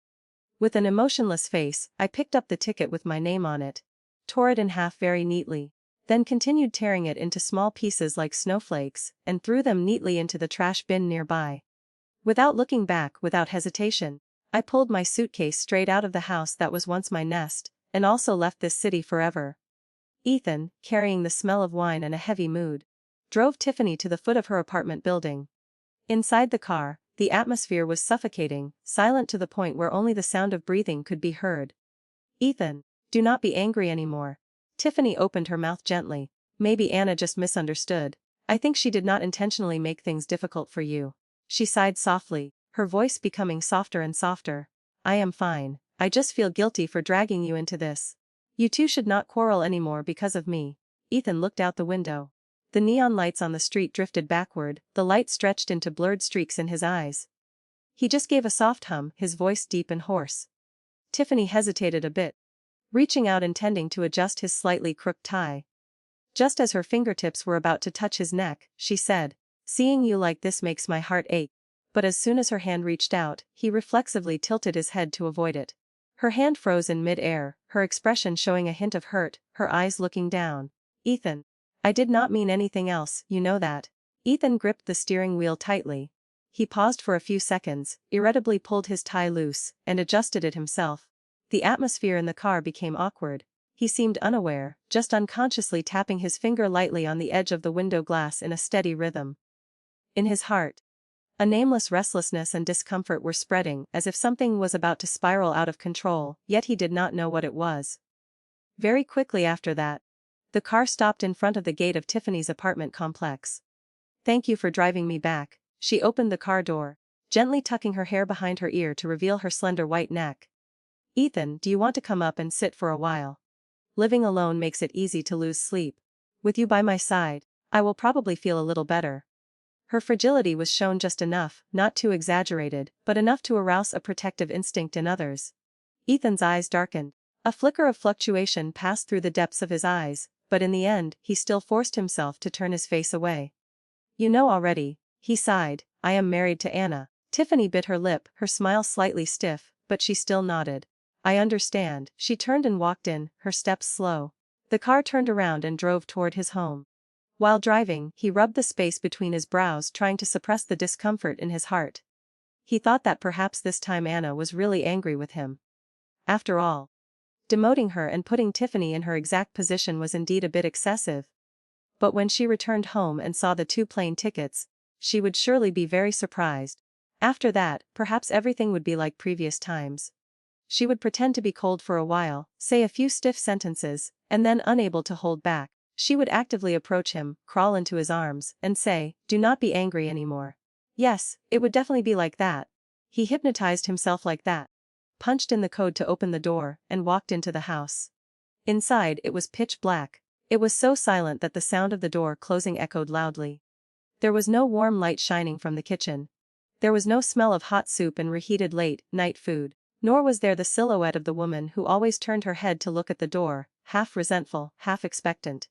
With an emotionless face, I picked up the ticket with my name on it, tore it in half very neatly, then continued tearing it into small pieces like snowflakes, and threw them neatly into the trash bin nearby. Without looking back, without hesitation, I pulled my suitcase straight out of the house that was once my nest, and also left this city forever. Ethan, carrying the smell of wine and a heavy mood, drove Tiffany to the foot of her apartment building. Inside the car, the atmosphere was suffocating, silent to the point where only the sound of breathing could be heard. Ethan, do not be angry anymore. Tiffany opened her mouth gently. Maybe Anna just misunderstood. I think she did not intentionally make things difficult for you. She sighed softly, her voice becoming softer and softer. I am fine. I just feel guilty for dragging you into this. You two should not quarrel anymore because of me. Ethan looked out the window. The neon lights on the street drifted backward, the light stretched into blurred streaks in his eyes. He just gave a soft hum, his voice deep and hoarse. Tiffany hesitated a bit, reaching out intending to adjust his slightly crooked tie. Just as her fingertips were about to touch his neck, she said, "Seeing you like this makes my heart ache." but as soon as her hand reached out, he reflexively tilted his head to avoid it. Her hand froze in mid-air, her expression showing a hint of hurt, her eyes looking down. Ethan. I did not mean anything else, you know that. Ethan gripped the steering wheel tightly. He paused for a few seconds, irritably pulled his tie loose, and adjusted it himself. The atmosphere in the car became awkward. He seemed unaware, just unconsciously tapping his finger lightly on the edge of the window glass in a steady rhythm. In his heart, a nameless restlessness and discomfort were spreading as if something was about to spiral out of control, yet he did not know what it was. Very quickly after that, the car stopped in front of the gate of Tiffany's apartment complex. Thank you for driving me back. She opened the car door, gently tucking her hair behind her ear to reveal her slender white neck. Ethan, do you want to come up and sit for a while? Living alone makes it easy to lose sleep. With you by my side, I will probably feel a little better. Her fragility was shown just enough, not too exaggerated, but enough to arouse a protective instinct in others. Ethan's eyes darkened. A flicker of fluctuation passed through the depths of his eyes, but in the end, he still forced himself to turn his face away. You know already, he sighed, I am married to Anna. Tiffany bit her lip, her smile slightly stiff, but she still nodded. I understand. She turned and walked in, her steps slow. The car turned around and drove toward his home. While driving, he rubbed the space between his brows, trying to suppress the discomfort in his heart. He thought that perhaps this time Anna was really angry with him. After all, demoting her and putting Tiffany in her exact position was indeed a bit excessive. But when she returned home and saw the 2 plane tickets, she would surely be very surprised. After that, perhaps everything would be like previous times. She would pretend to be cold for a while, say a few stiff sentences, and then, unable to hold back, she would actively approach him, crawl into his arms, and say, do not be angry anymore. Yes, it would definitely be like that. He hypnotized himself like that. Punched in the code to open the door, and walked into the house. Inside, it was pitch black. It was so silent that the sound of the door closing echoed loudly. There was no warm light shining from the kitchen. There was no smell of hot soup and reheated late-night food, nor was there the silhouette of the woman who always turned her head to look at the door, half resentful, half expectant.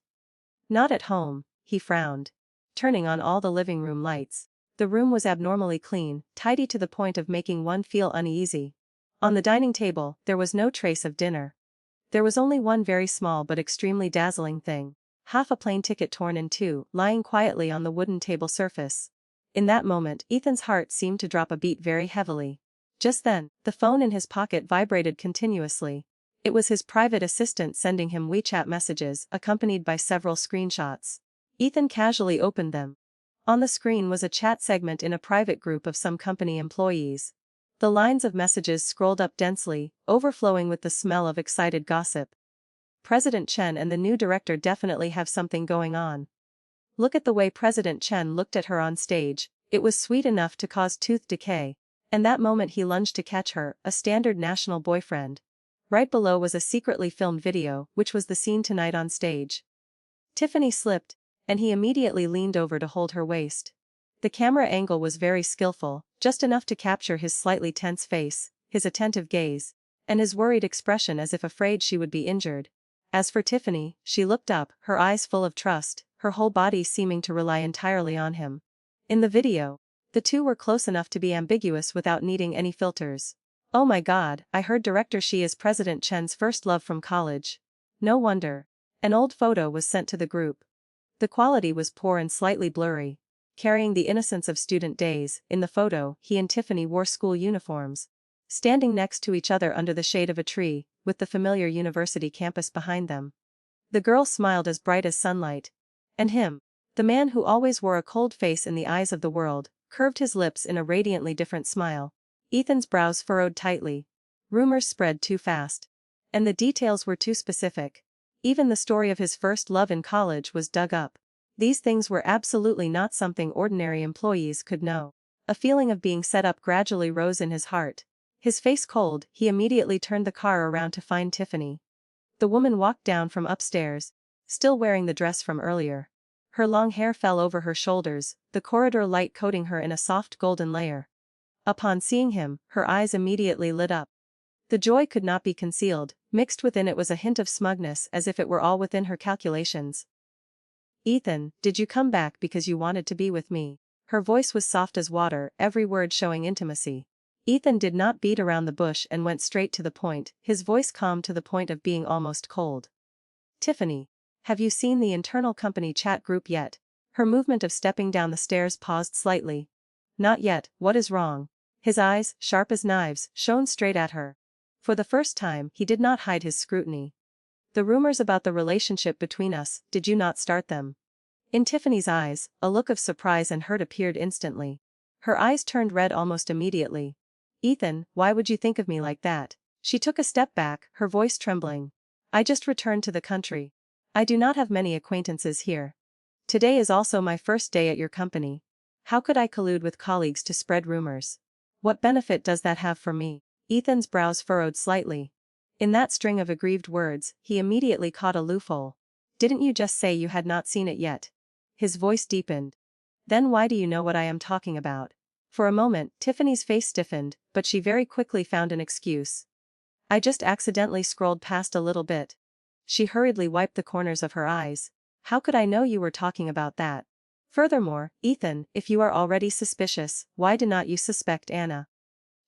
Not at home, he frowned. Turning on all the living room lights. The room was abnormally clean, tidy to the point of making one feel uneasy. On the dining table, there was no trace of dinner. There was only one very small but extremely dazzling thing. Half a plane ticket torn in 2, lying quietly on the wooden table surface. In that moment, Ethan's heart seemed to drop a beat very heavily. Just then, the phone in his pocket vibrated continuously. It was his private assistant sending him WeChat messages, accompanied by several screenshots. Ethan casually opened them. On the screen was a chat segment in a private group of some company employees. The lines of messages scrolled up densely, overflowing with the smell of excited gossip. President Chen and the new director definitely have something going on. Look at the way President Chen looked at her on stage, it was sweet enough to cause tooth decay. And that moment he lunged to catch her, a standard national boyfriend. Right below was a secretly filmed video, which was the scene tonight on stage. Tiffany slipped, and he immediately leaned over to hold her waist. The camera angle was very skillful, just enough to capture his slightly tense face, his attentive gaze, and his worried expression as if afraid she would be injured. As for Tiffany, she looked up, her eyes full of trust, her whole body seeming to rely entirely on him. In the video, the two were close enough to be ambiguous without needing any filters. Oh my God, I heard Director Shi is President Chen's first love from college. No wonder. An old photo was sent to the group. The quality was poor and slightly blurry. Carrying the innocence of student days, in the photo, he and Tiffany wore school uniforms. Standing next to each other under the shade of a tree, with the familiar university campus behind them. The girl smiled as bright as sunlight. And him, the man who always wore a cold face in the eyes of the world, curved his lips in a radiantly different smile. Ethan's brows furrowed tightly. Rumors spread too fast. And the details were too specific. Even the story of his first love in college was dug up. These things were absolutely not something ordinary employees could know. A feeling of being set up gradually rose in his heart. His face cold, he immediately turned the car around to find Tiffany. The woman walked down from upstairs, still wearing the dress from earlier. Her long hair fell over her shoulders, the corridor light coating her in a soft golden layer. Upon seeing him, her eyes immediately lit up. The joy could not be concealed, mixed within it was a hint of smugness as if it were all within her calculations. Ethan, did you come back because you wanted to be with me? Her voice was soft as water, every word showing intimacy. Ethan did not beat around the bush and went straight to the point, his voice calm to the point of being almost cold. Tiffany, have you seen the internal company chat group yet? Her movement of stepping down the stairs paused slightly. Not yet, what is wrong? His eyes, sharp as knives, shone straight at her. For the first time, he did not hide his scrutiny. The rumors about the relationship between us, did you not start them? In Tiffany's eyes, a look of surprise and hurt appeared instantly. Her eyes turned red almost immediately. Ethan, why would you think of me like that? She took a step back, her voice trembling. I just returned to the country. I do not have many acquaintances here. Today is also my first day at your company. How could I collude with colleagues to spread rumors? What benefit does that have for me? Ethan's brows furrowed slightly. In that string of aggrieved words, he immediately caught a loophole. Didn't you just say you had not seen it yet? His voice deepened. Then why do you know what I am talking about? For a moment, Tiffany's face stiffened, but she very quickly found an excuse. I just accidentally scrolled past a little bit. She hurriedly wiped the corners of her eyes. How could I know you were talking about that? Furthermore, Ethan, if you are already suspicious, why did not you suspect Anna?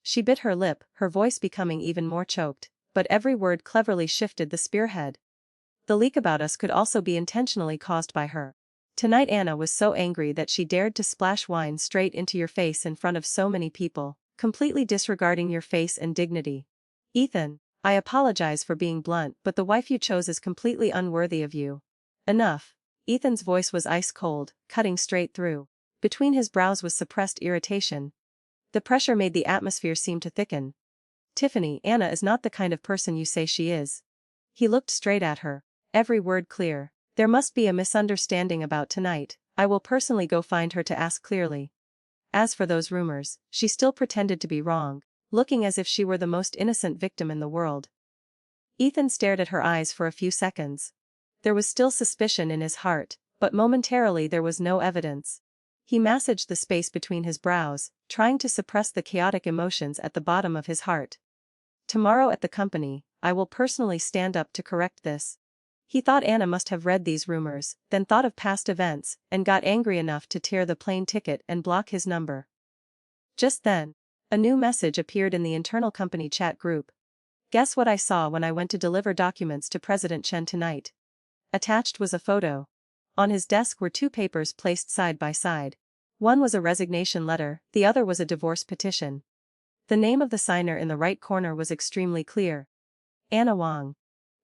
She bit her lip, her voice becoming even more choked, but every word cleverly shifted the spearhead. The leak about us could also be intentionally caused by her. Tonight Anna was so angry that she dared to splash wine straight into your face in front of so many people, completely disregarding your face and dignity. Ethan, I apologize for being blunt, but the wife you chose is completely unworthy of you. Enough. Ethan's voice was ice cold, cutting straight through. Between his brows was suppressed irritation. The pressure made the atmosphere seem to thicken. Tiffany, Anna is not the kind of person you say she is. He looked straight at her, every word clear. There must be a misunderstanding about tonight. I will personally go find her to ask clearly. As for those rumors, she still pretended to be wrong, looking as if she were the most innocent victim in the world. Ethan stared at her eyes for a few seconds. There was still suspicion in his heart, but momentarily there was no evidence. He massaged the space between his brows, trying to suppress the chaotic emotions at the bottom of his heart. Tomorrow at the company, I will personally stand up to correct this. He thought Anna must have read these rumors, then thought of past events, and got angry enough to tear the plane ticket and block his number. Just then, a new message appeared in the internal company chat group. Guess what I saw when I went to deliver documents to President Chen tonight? Attached was a photo. On his desk were two papers placed side by side. One was a resignation letter, the other was a divorce petition. The name of the signer in the right corner was extremely clear. Anna Wang.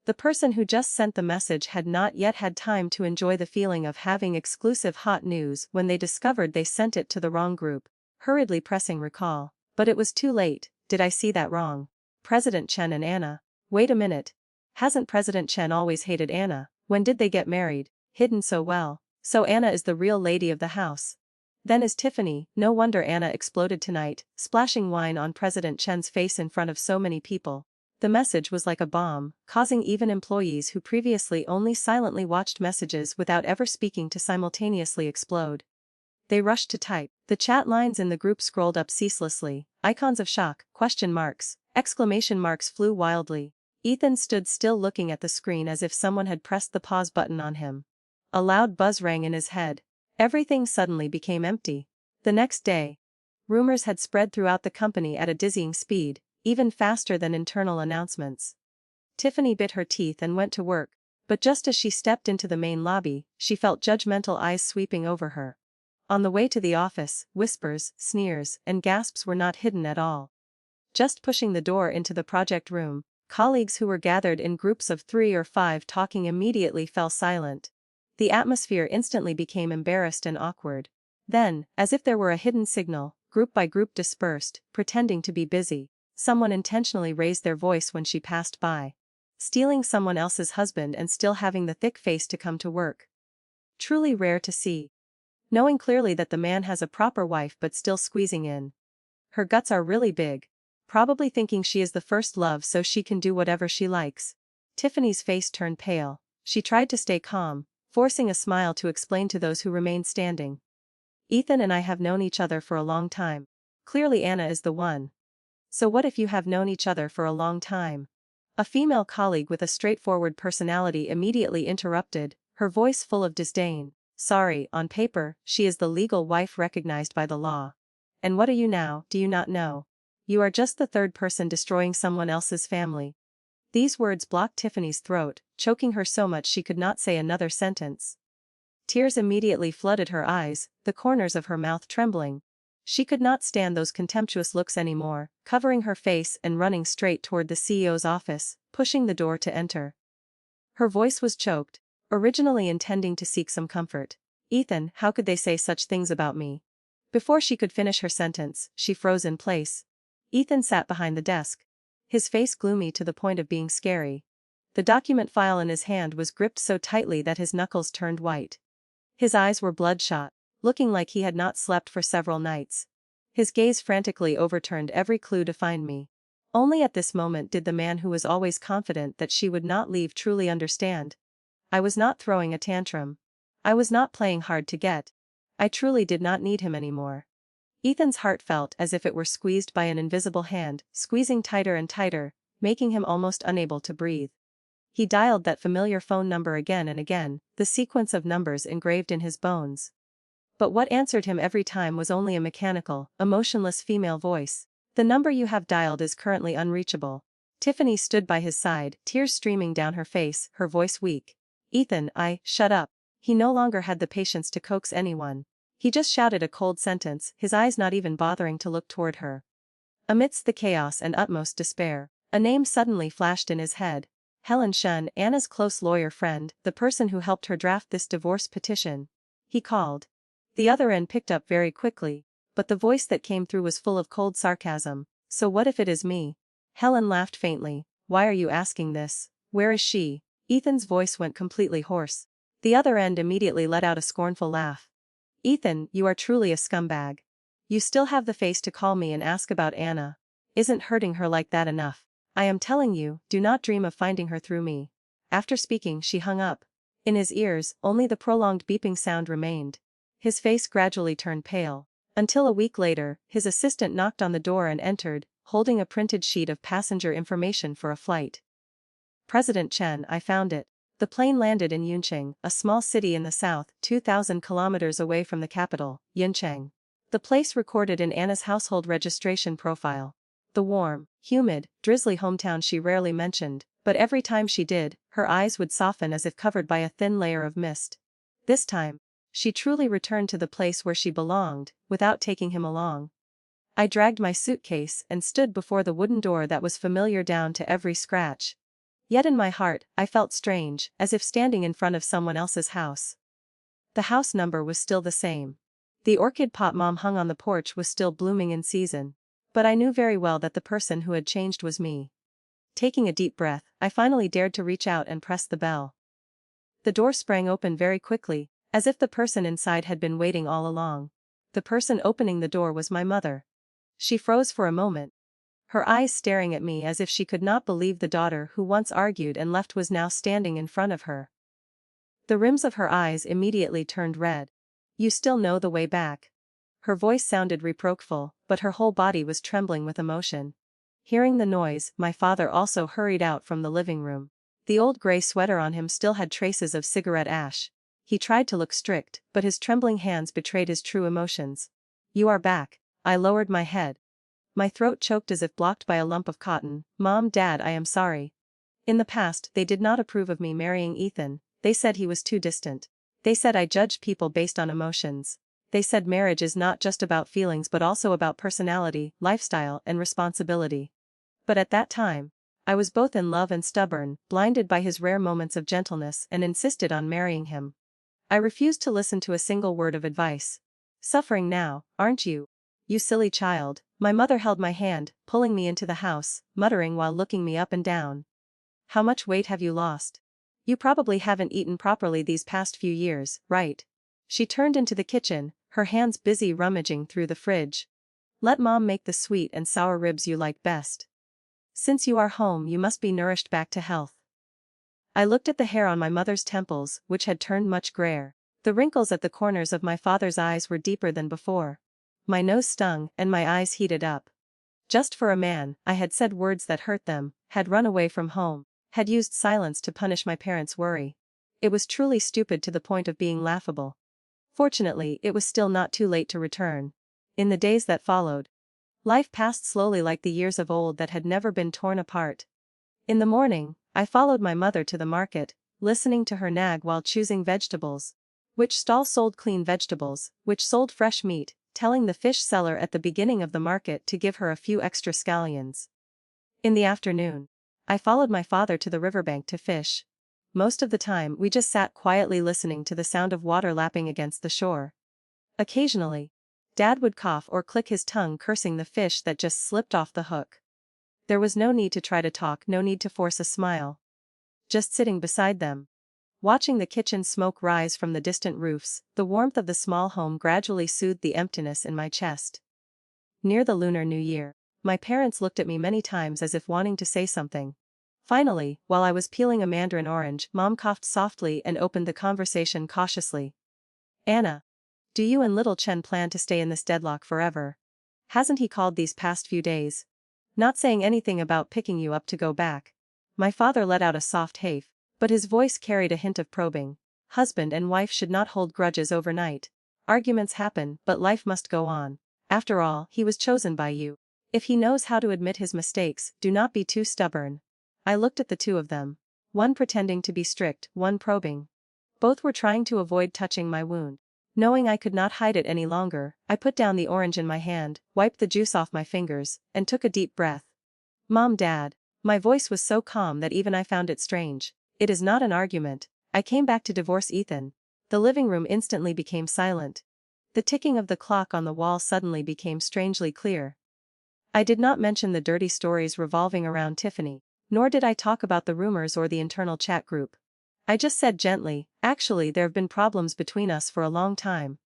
The person who just sent the message had not yet had time to enjoy the feeling of having exclusive hot news when they discovered they sent it to the wrong group, hurriedly pressing recall. But it was too late. Did I see that wrong? President Chen and Anna. Wait a minute. Hasn't President Chen always hated Anna? When did they get married? Hidden so well. So Anna is the real lady of the house. Then is Tiffany. No wonder Anna exploded tonight, splashing wine on President Chen's face in front of so many people. The message was like a bomb, causing even employees who previously only silently watched messages without ever speaking to simultaneously explode. They rushed to type. The chat lines in the group scrolled up ceaselessly. Icons of shock, question marks, exclamation marks flew wildly. Ethan stood still looking at the screen as if someone had pressed the pause button on him. A loud buzz rang in his head. Everything suddenly became empty. The next day, rumors had spread throughout the company at a dizzying speed, even faster than internal announcements. Tiffany bit her teeth and went to work, but just as she stepped into the main lobby, she felt judgmental eyes sweeping over her. On the way to the office, whispers, sneers, and gasps were not hidden at all. Just pushing the door into the project room, colleagues who were gathered in groups of 3 or 5 talking immediately fell silent. The atmosphere instantly became embarrassed and awkward. Then, as if there were a hidden signal, group by group dispersed, pretending to be busy. Someone intentionally raised their voice when she passed by. Stealing someone else's husband and still having the thick face to come to work. Truly rare to see. Knowing clearly that the man has a proper wife but still squeezing in. Her guts are really big. Probably thinking she is the first love so she can do whatever she likes. Tiffany's face turned pale. She tried to stay calm, forcing a smile to explain to those who remained standing. Ethan and I have known each other for a long time. Clearly Anna is the one. So what if you have known each other for a long time? A female colleague with a straightforward personality immediately interrupted, her voice full of disdain. Sorry, on paper, she is the legal wife recognized by the law. And what are you now, do you not know? You are just the third person destroying someone else's family. These words blocked Tiffany's throat, choking her so much she could not say another sentence. Tears immediately flooded her eyes, the corners of her mouth trembling. She could not stand those contemptuous looks anymore, covering her face and running straight toward the CEO's office, pushing the door to enter. Her voice was choked, originally intending to seek some comfort. Ethan, how could they say such things about me? Before she could finish her sentence, she froze in place. Ethan sat behind the desk. His face gloomy to the point of being scary. The document file in his hand was gripped so tightly that his knuckles turned white. His eyes were bloodshot, looking like he had not slept for several nights. His gaze frantically overturned every clue to find me. Only at this moment did the man who was always confident that she would not leave truly understand. I was not throwing a tantrum. I was not playing hard to get. I truly did not need him anymore. Ethan's heart felt as if it were squeezed by an invisible hand, squeezing tighter and tighter, making him almost unable to breathe. He dialed that familiar phone number again and again, the sequence of numbers engraved in his bones. But what answered him every time was only a mechanical, emotionless female voice. The number you have dialed is currently unreachable. Tiffany stood by his side, tears streaming down her face, her voice weak. Ethan, shut up. He no longer had the patience to coax anyone. He just shouted a cold sentence, his eyes not even bothering to look toward her. Amidst the chaos and utmost despair, a name suddenly flashed in his head. Helen Shun, Anna's close lawyer friend, the person who helped her draft this divorce petition. He called. The other end picked up very quickly, but the voice that came through was full of cold sarcasm. So what if it is me? Helen laughed faintly. Why are you asking this? Where is she? Ethan's voice went completely hoarse. The other end immediately let out a scornful laugh. Ethan, you are truly a scumbag. You still have the face to call me and ask about Anna. Isn't hurting her like that enough? I am telling you, do not dream of finding her through me. After speaking, she hung up. In his ears, only the prolonged beeping sound remained. His face gradually turned pale. Until a week later, his assistant knocked on the door and entered, holding a printed sheet of passenger information for a flight. President Chen, I found it. The plane landed in Yuncheng, a small city in the south, 2,000 kilometers away from the capital, Yuncheng. The place recorded in Anna's household registration profile. The warm, humid, drizzly hometown she rarely mentioned, but every time she did, her eyes would soften as if covered by a thin layer of mist. This time, she truly returned to the place where she belonged, without taking him along. I dragged my suitcase and stood before the wooden door that was familiar down to every scratch. Yet in my heart, I felt strange, as if standing in front of someone else's house. The house number was still the same. The orchid pot Mom hung on the porch was still blooming in season. But I knew very well that the person who had changed was me. Taking a deep breath, I finally dared to reach out and press the bell. The door sprang open very quickly, as if the person inside had been waiting all along. The person opening the door was my mother. She froze for a moment, her eyes staring at me as if she could not believe the daughter who once argued and left was now standing in front of her. The rims of her eyes immediately turned red. You still know the way back. Her voice sounded reproachful, but her whole body was trembling with emotion. Hearing the noise, my father also hurried out from the living room. The old gray sweater on him still had traces of cigarette ash. He tried to look strict, but his trembling hands betrayed his true emotions. You are back. I lowered my head. My throat choked as if blocked by a lump of cotton. Mom, Dad, I am sorry. In the past, they did not approve of me marrying Ethan. They said he was too distant. They said I judged people based on emotions. They said marriage is not just about feelings but also about personality, lifestyle, and responsibility. But at that time, I was both in love and stubborn, blinded by his rare moments of gentleness, and insisted on marrying him. I refused to listen to a single word of advice. Suffering now, aren't you? You silly child. My mother held my hand, pulling me into the house, muttering while looking me up and down. How much weight have you lost? You probably haven't eaten properly these past few years, right? She turned into the kitchen, her hands busy rummaging through the fridge. Let Mom make the sweet and sour ribs you like best. Since you are home, you must be nourished back to health. I looked at the hair on my mother's temples, which had turned much grayer. The wrinkles at the corners of my father's eyes were deeper than before. My nose stung, and my eyes heated up. Just for a man, I had said words that hurt them, had run away from home, had used silence to punish my parents' worry. It was truly stupid to the point of being laughable. Fortunately, it was still not too late to return. In the days that followed, life passed slowly like the years of old that had never been torn apart. In the morning, I followed my mother to the market, listening to her nag while choosing vegetables. Which stall sold clean vegetables, which sold fresh meat, telling the fish seller at the beginning of the market to give her a few extra scallions. In the afternoon, I followed my father to the riverbank to fish. Most of the time we just sat quietly listening to the sound of water lapping against the shore. Occasionally, Dad would cough or click his tongue cursing the fish that just slipped off the hook. There was no need to try to talk, no need to force a smile. Just sitting beside them, watching the kitchen smoke rise from the distant roofs, the warmth of the small home gradually soothed the emptiness in my chest. Near the Lunar New Year, my parents looked at me many times as if wanting to say something. Finally, while I was peeling a mandarin orange, Mom coughed softly and opened the conversation cautiously. "Anna, do you and little Chen plan to stay in this deadlock forever? Hasn't he called these past few days? Not saying anything about picking you up to go back?" My father let out a soft "Hafe," but his voice carried a hint of probing. Husband and wife should not hold grudges overnight. Arguments happen, but life must go on. After all, he was chosen by you. If he knows how to admit his mistakes, do not be too stubborn. I looked at the two of them. One pretending to be strict, one probing. Both were trying to avoid touching my wound. Knowing I could not hide it any longer, I put down the orange in my hand, wiped the juice off my fingers, and took a deep breath. "Mom, Dad." My voice was so calm that even I found it strange. "It is not an argument. I came back to divorce Ethan." The living room instantly became silent. The ticking of the clock on the wall suddenly became strangely clear. I did not mention the dirty stories revolving around Tiffany, nor did I talk about the rumors or the internal chat group. I just said gently, "Actually, there have been problems between us for a long time.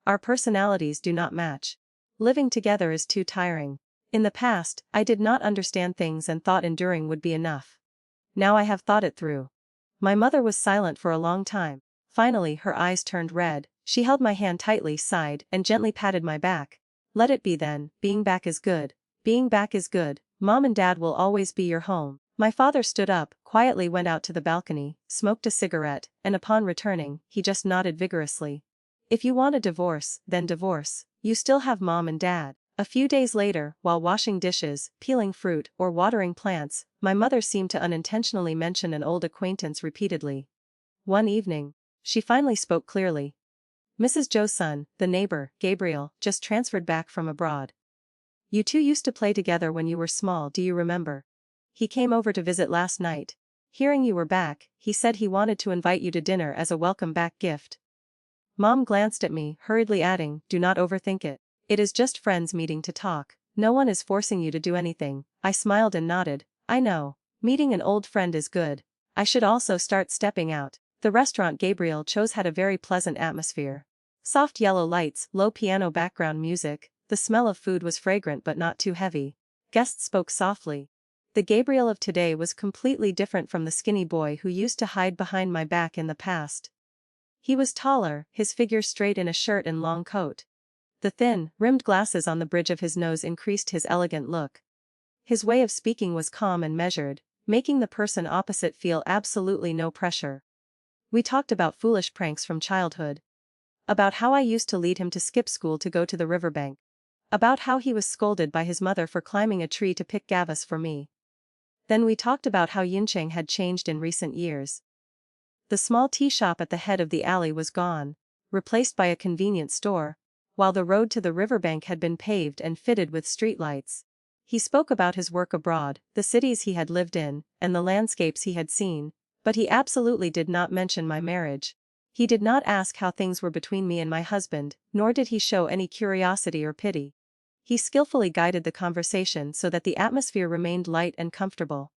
Our personalities do not match. Living together is too tiring. In the past, I did not understand things and thought enduring would be enough. Now I have thought it through." My mother was silent for a long time. Finally, her eyes turned red. She held my hand tightly, sighed, and gently patted my back. "Let it be then. Being back is good. Being back is good. Mom and Dad will always be your home." My father stood up, quietly went out to the balcony, smoked a cigarette, and upon returning, he just nodded vigorously. "If you want a divorce, then divorce. You still have Mom and Dad." A few days later, while washing dishes, peeling fruit, or watering plants, my mother seemed to unintentionally mention an old acquaintance repeatedly. One evening, she finally spoke clearly. "Mrs. Joe's son, the neighbor, Gabriel, just transferred back from abroad. You two used to play together when you were small, do you remember? He came over to visit last night. Hearing you were back, he said he wanted to invite you to dinner as a welcome back gift." Mom glanced at me, hurriedly adding, "Do not overthink it. It is just friends meeting to talk. No one is forcing you to do anything." I smiled and nodded. "I know. Meeting an old friend is good. I should also start stepping out." The restaurant Gabriel chose had a very pleasant atmosphere. Soft yellow lights, low piano background music, the smell of food was fragrant but not too heavy. Guests spoke softly. The Gabriel of today was completely different from the skinny boy who used to hide behind my back in the past. He was taller, his figure straight in a shirt and long coat. The thin, rimmed glasses on the bridge of his nose increased his elegant look. His way of speaking was calm and measured, making the person opposite feel absolutely no pressure. We talked about foolish pranks from childhood. About how I used to lead him to skip school to go to the riverbank. About how he was scolded by his mother for climbing a tree to pick Gavis for me. Then we talked about how Yincheng had changed in recent years. The small tea shop at the head of the alley was gone, replaced by a convenience store, while the road to the riverbank had been paved and fitted with streetlights. He spoke about his work abroad, the cities he had lived in, and the landscapes he had seen, but he absolutely did not mention my marriage. He did not ask how things were between me and my husband, nor did he show any curiosity or pity. He skillfully guided the conversation so that the atmosphere remained light and comfortable.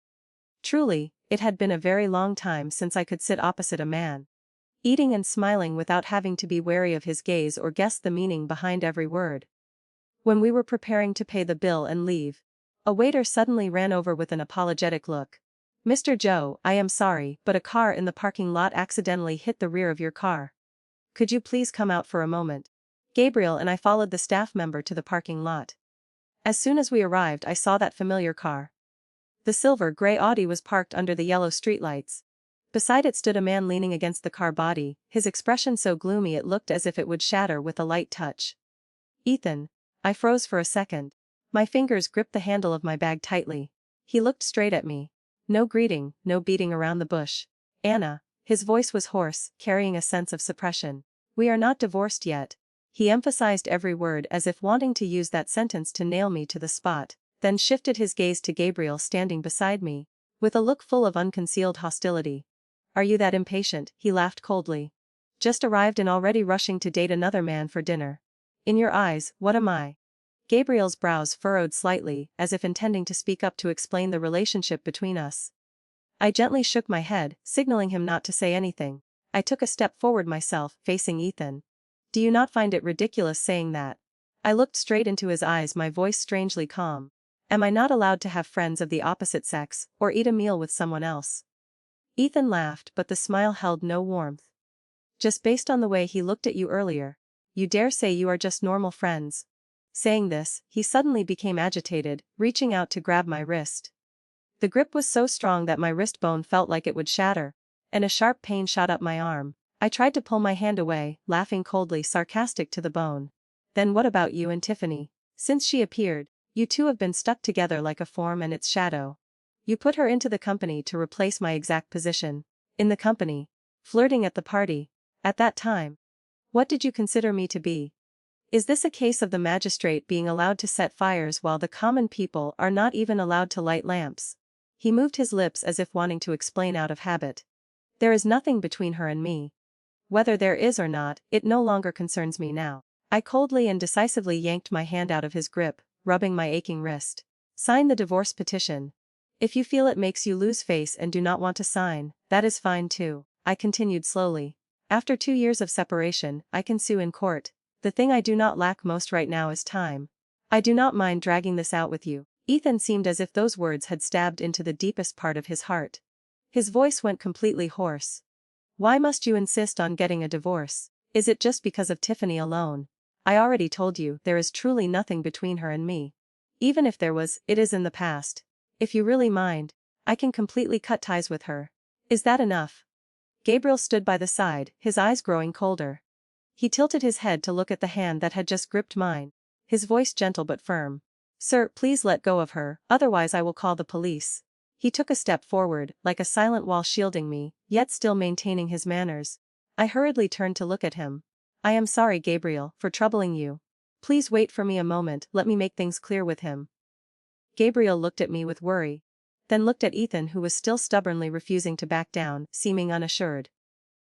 Truly, it had been a very long time since I could sit opposite a man, eating and smiling without having to be wary of his gaze or guess the meaning behind every word. When we were preparing to pay the bill and leave, a waiter suddenly ran over with an apologetic look. "Mr. Joe, I am sorry, but a car in the parking lot accidentally hit the rear of your car. Could you please come out for a moment?" Gabriel and I followed the staff member to the parking lot. As soon as we arrived, I saw that familiar car. The silver-gray Audi was parked under the yellow streetlights. Beside it stood a man leaning against the car body, his expression so gloomy it looked as if it would shatter with a light touch. Ethan. I froze for a second. My fingers gripped the handle of my bag tightly. He looked straight at me. No greeting, no beating around the bush. Anna. His voice was hoarse, carrying a sense of suppression. We are not divorced yet. He emphasized every word as if wanting to use that sentence to nail me to the spot, then shifted his gaze to Gabriel standing beside me, with a look full of unconcealed hostility. Are you that impatient? He laughed coldly. Just arrived and already rushing to date another man for dinner. In your eyes, what am I? Gabriel's brows furrowed slightly, as if intending to speak up to explain the relationship between us. I gently shook my head, signaling him not to say anything. I took a step forward myself, facing Ethan. Do you not find it ridiculous saying that? I looked straight into his eyes, my voice strangely calm. Am I not allowed to have friends of the opposite sex, or eat a meal with someone else? Ethan laughed, but the smile held no warmth. Just based on the way he looked at you earlier. You dare say you are just normal friends? Saying this, he suddenly became agitated, reaching out to grab my wrist. The grip was so strong that my wrist bone felt like it would shatter, and a sharp pain shot up my arm. I tried to pull my hand away, laughing coldly, sarcastic to the bone. Then what about you and Tiffany? Since she appeared, you two have been stuck together like a form and its shadow. You put her into the company to replace my exact position. In the company. Flirting at the party. At that time. What did you consider me to be? Is this a case of the magistrate being allowed to set fires while the common people are not even allowed to light lamps? He moved his lips as if wanting to explain out of habit. There is nothing between her and me. Whether there is or not, it no longer concerns me now. I coldly and decisively yanked my hand out of his grip, rubbing my aching wrist. Sign the divorce petition. If you feel it makes you lose face and do not want to sign, that is fine too, I continued slowly. After 2 years of separation, I can sue in court. The thing I do not lack most right now is time. I do not mind dragging this out with you. Ethan seemed as if those words had stabbed into the deepest part of his heart. His voice went completely hoarse. Why must you insist on getting a divorce? Is it just because of Tiffany alone? I already told you there is truly nothing between her and me. Even if there was, it is in the past. If you really mind, I can completely cut ties with her. Is that enough? Gabriel stood by the side, his eyes growing colder. He tilted his head to look at the hand that had just gripped mine, his voice gentle but firm. Sir, please let go of her, otherwise I will call the police. He took a step forward, like a silent wall shielding me, yet still maintaining his manners. I hurriedly turned to look at him. I am sorry, Gabriel, for troubling you. Please wait for me a moment, let me make things clear with him. Gabriel looked at me with worry. Then looked at Ethan, who was still stubbornly refusing to back down, seeming unassured.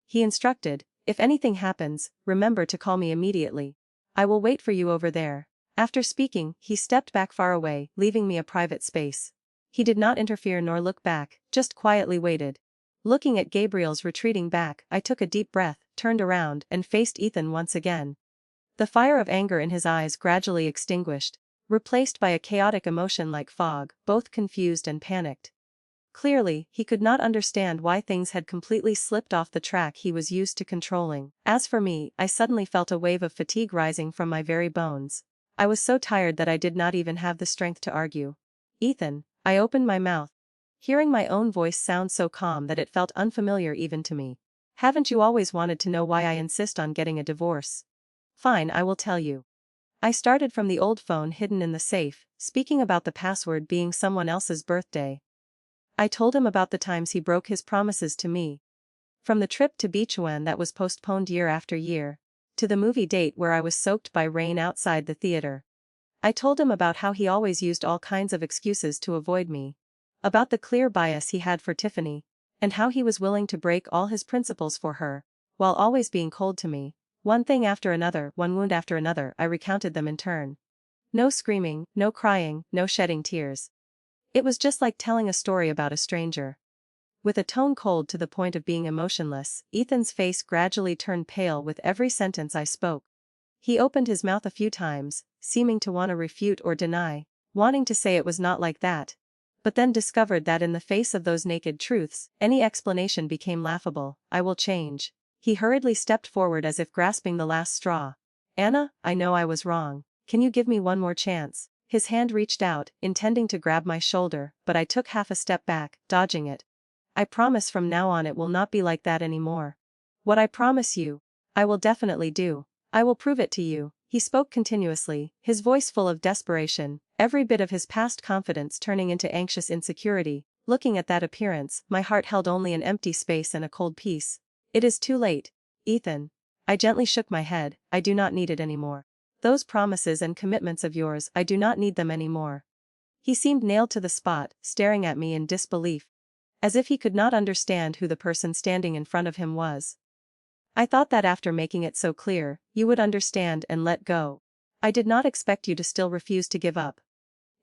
He instructed, if anything happens, remember to call me immediately. I will wait for you over there. After speaking, he stepped back far away, leaving me a private space. He did not interfere nor look back, just quietly waited. Looking at Gabriel's retreating back, I took a deep breath, turned around, and faced Ethan once again. The fire of anger in his eyes gradually extinguished, replaced by a chaotic emotion like fog, both confused and panicked. Clearly, he could not understand why things had completely slipped off the track he was used to controlling. As for me, I suddenly felt a wave of fatigue rising from my very bones. I was so tired that I did not even have the strength to argue. Ethan, I opened my mouth, hearing my own voice sound so calm that it felt unfamiliar even to me. Haven't you always wanted to know why I insist on getting a divorce? Fine, I will tell you. I started from the old phone hidden in the safe, speaking about the password being someone else's birthday. I told him about the times he broke his promises to me. From the trip to Beachwen that was postponed year after year, to the movie date where I was soaked by rain outside the theater. I told him about how he always used all kinds of excuses to avoid me. About the clear bias he had for Tiffany, and how he was willing to break all his principles for her, while always being cold to me. One thing after another, one wound after another, I recounted them in turn. No screaming, no crying, no shedding tears. It was just like telling a story about a stranger. With a tone cold to the point of being emotionless, Ethan's face gradually turned pale with every sentence I spoke. He opened his mouth a few times, seeming to want to refute or deny, wanting to say it was not like that. But then discovered that in the face of those naked truths, any explanation became laughable. I will change. He hurriedly stepped forward as if grasping the last straw. Anna, I know I was wrong. Can you give me one more chance? His hand reached out, intending to grab my shoulder, but I took half a step back, dodging it. I promise from now on it will not be like that anymore. What I promise you, I will definitely do. I will prove it to you." He spoke continuously, his voice full of desperation, every bit of his past confidence turning into anxious insecurity. Looking at that appearance, my heart held only an empty space and a cold peace. "It is too late, Ethan." I gently shook my head. "I do not need it anymore. Those promises and commitments of yours, I do not need them anymore." He seemed nailed to the spot, staring at me in disbelief, as if he could not understand who the person standing in front of him was. "I thought that after making it so clear, you would understand and let go. I did not expect you to still refuse to give up."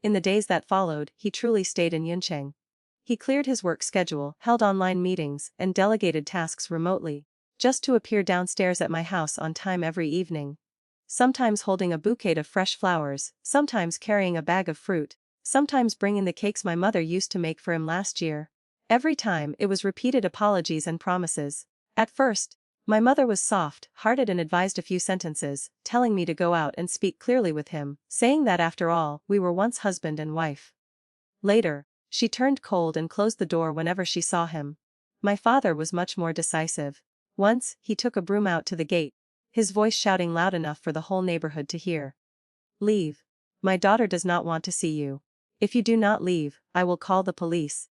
In the days that followed, he truly stayed in Yuncheng. He cleared his work schedule, held online meetings, and delegated tasks remotely, just to appear downstairs at my house on time every evening. Sometimes holding a bouquet of fresh flowers, sometimes carrying a bag of fruit, sometimes bringing the cakes my mother used to make for him last year. Every time, it was repeated apologies and promises. At first, my mother was soft-hearted and advised a few sentences, telling me to go out and speak clearly with him, saying that after all, we were once husband and wife. Later, she turned cold and closed the door whenever she saw him. My father was much more decisive. Once, he took a broom out to the gate, his voice shouting loud enough for the whole neighborhood to hear. "Leave. My daughter does not want to see you. If you do not leave, I will call the police."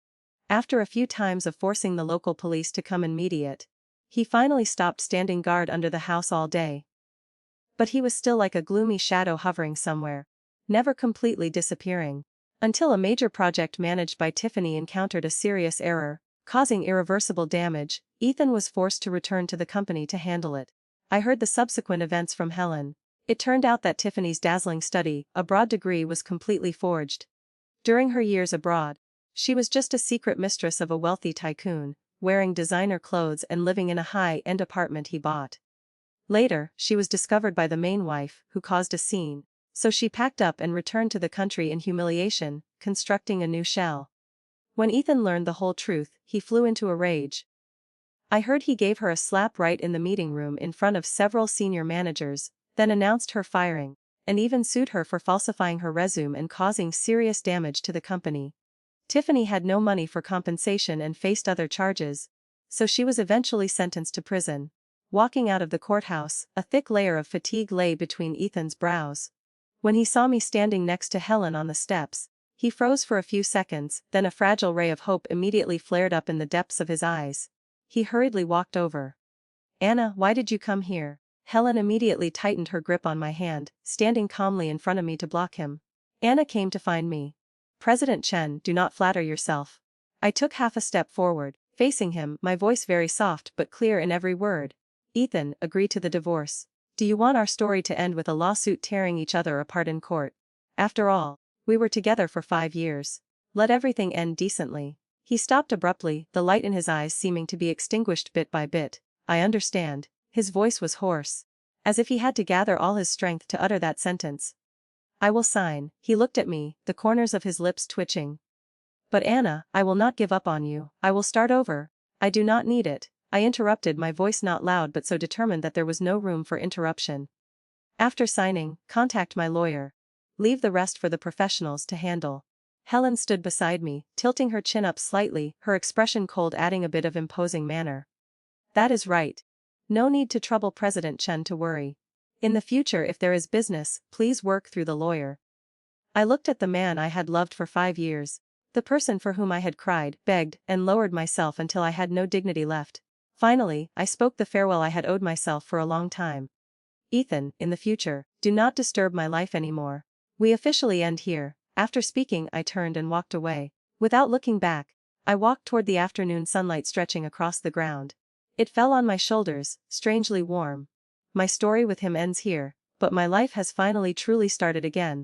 After a few times of forcing the local police to come and mediate, he finally stopped standing guard under the house all day. But he was still like a gloomy shadow hovering somewhere, never completely disappearing. Until a major project managed by Tiffany encountered a serious error, causing irreversible damage. Ethan was forced to return to the company to handle it. I heard the subsequent events from Helen. It turned out that Tiffany's dazzling study abroad degree was completely forged. During her years abroad, she was just a secret mistress of a wealthy tycoon, wearing designer clothes and living in a high-end apartment he bought. Later, she was discovered by the main wife, who caused a scene, so she packed up and returned to the country in humiliation, constructing a new shell. When Ethan learned the whole truth, he flew into a rage. I heard he gave her a slap right in the meeting room in front of several senior managers, then announced her firing, and even sued her for falsifying her resume and causing serious damage to the company. Tiffany had no money for compensation and faced other charges, so she was eventually sentenced to prison. Walking out of the courthouse, a thick layer of fatigue lay between Ethan's brows. When he saw me standing next to Helen on the steps, he froze for a few seconds, then a fragile ray of hope immediately flared up in the depths of his eyes. He hurriedly walked over. "Anna, why did you come here?" Helen immediately tightened her grip on my hand, standing calmly in front of me to block him. "Anna came to find me." "President Chen, do not flatter yourself." I took half a step forward, facing him, my voice very soft but clear in every word. "Ethan, agree to the divorce. Do you want our story to end with a lawsuit tearing each other apart in court? After all, we were together for 5 years. Let everything end decently." He stopped abruptly, the light in his eyes seeming to be extinguished bit by bit. "I understand." His voice was hoarse, as if he had to gather all his strength to utter that sentence. "I will sign." He looked at me, the corners of his lips twitching. "But Anna, I will not give up on you. I will start over." "I do not need it," I interrupted, my voice not loud but so determined that there was no room for interruption. "After signing, contact my lawyer. Leave the rest for the professionals to handle." Helen stood beside me, tilting her chin up slightly, her expression cold, adding a bit of imposing manner. "That is right. No need to trouble President Chen to worry. In the future, if there is business, please work through the lawyer." I looked at the man I had loved for 5 years, the person for whom I had cried, begged, and lowered myself until I had no dignity left. Finally, I spoke the farewell I had owed myself for a long time. "Ethan, in the future, do not disturb my life anymore. We officially end here." After speaking, I turned and walked away. Without looking back, I walked toward the afternoon sunlight stretching across the ground. It fell on my shoulders, strangely warm. My story with him ends here, but my life has finally truly started again.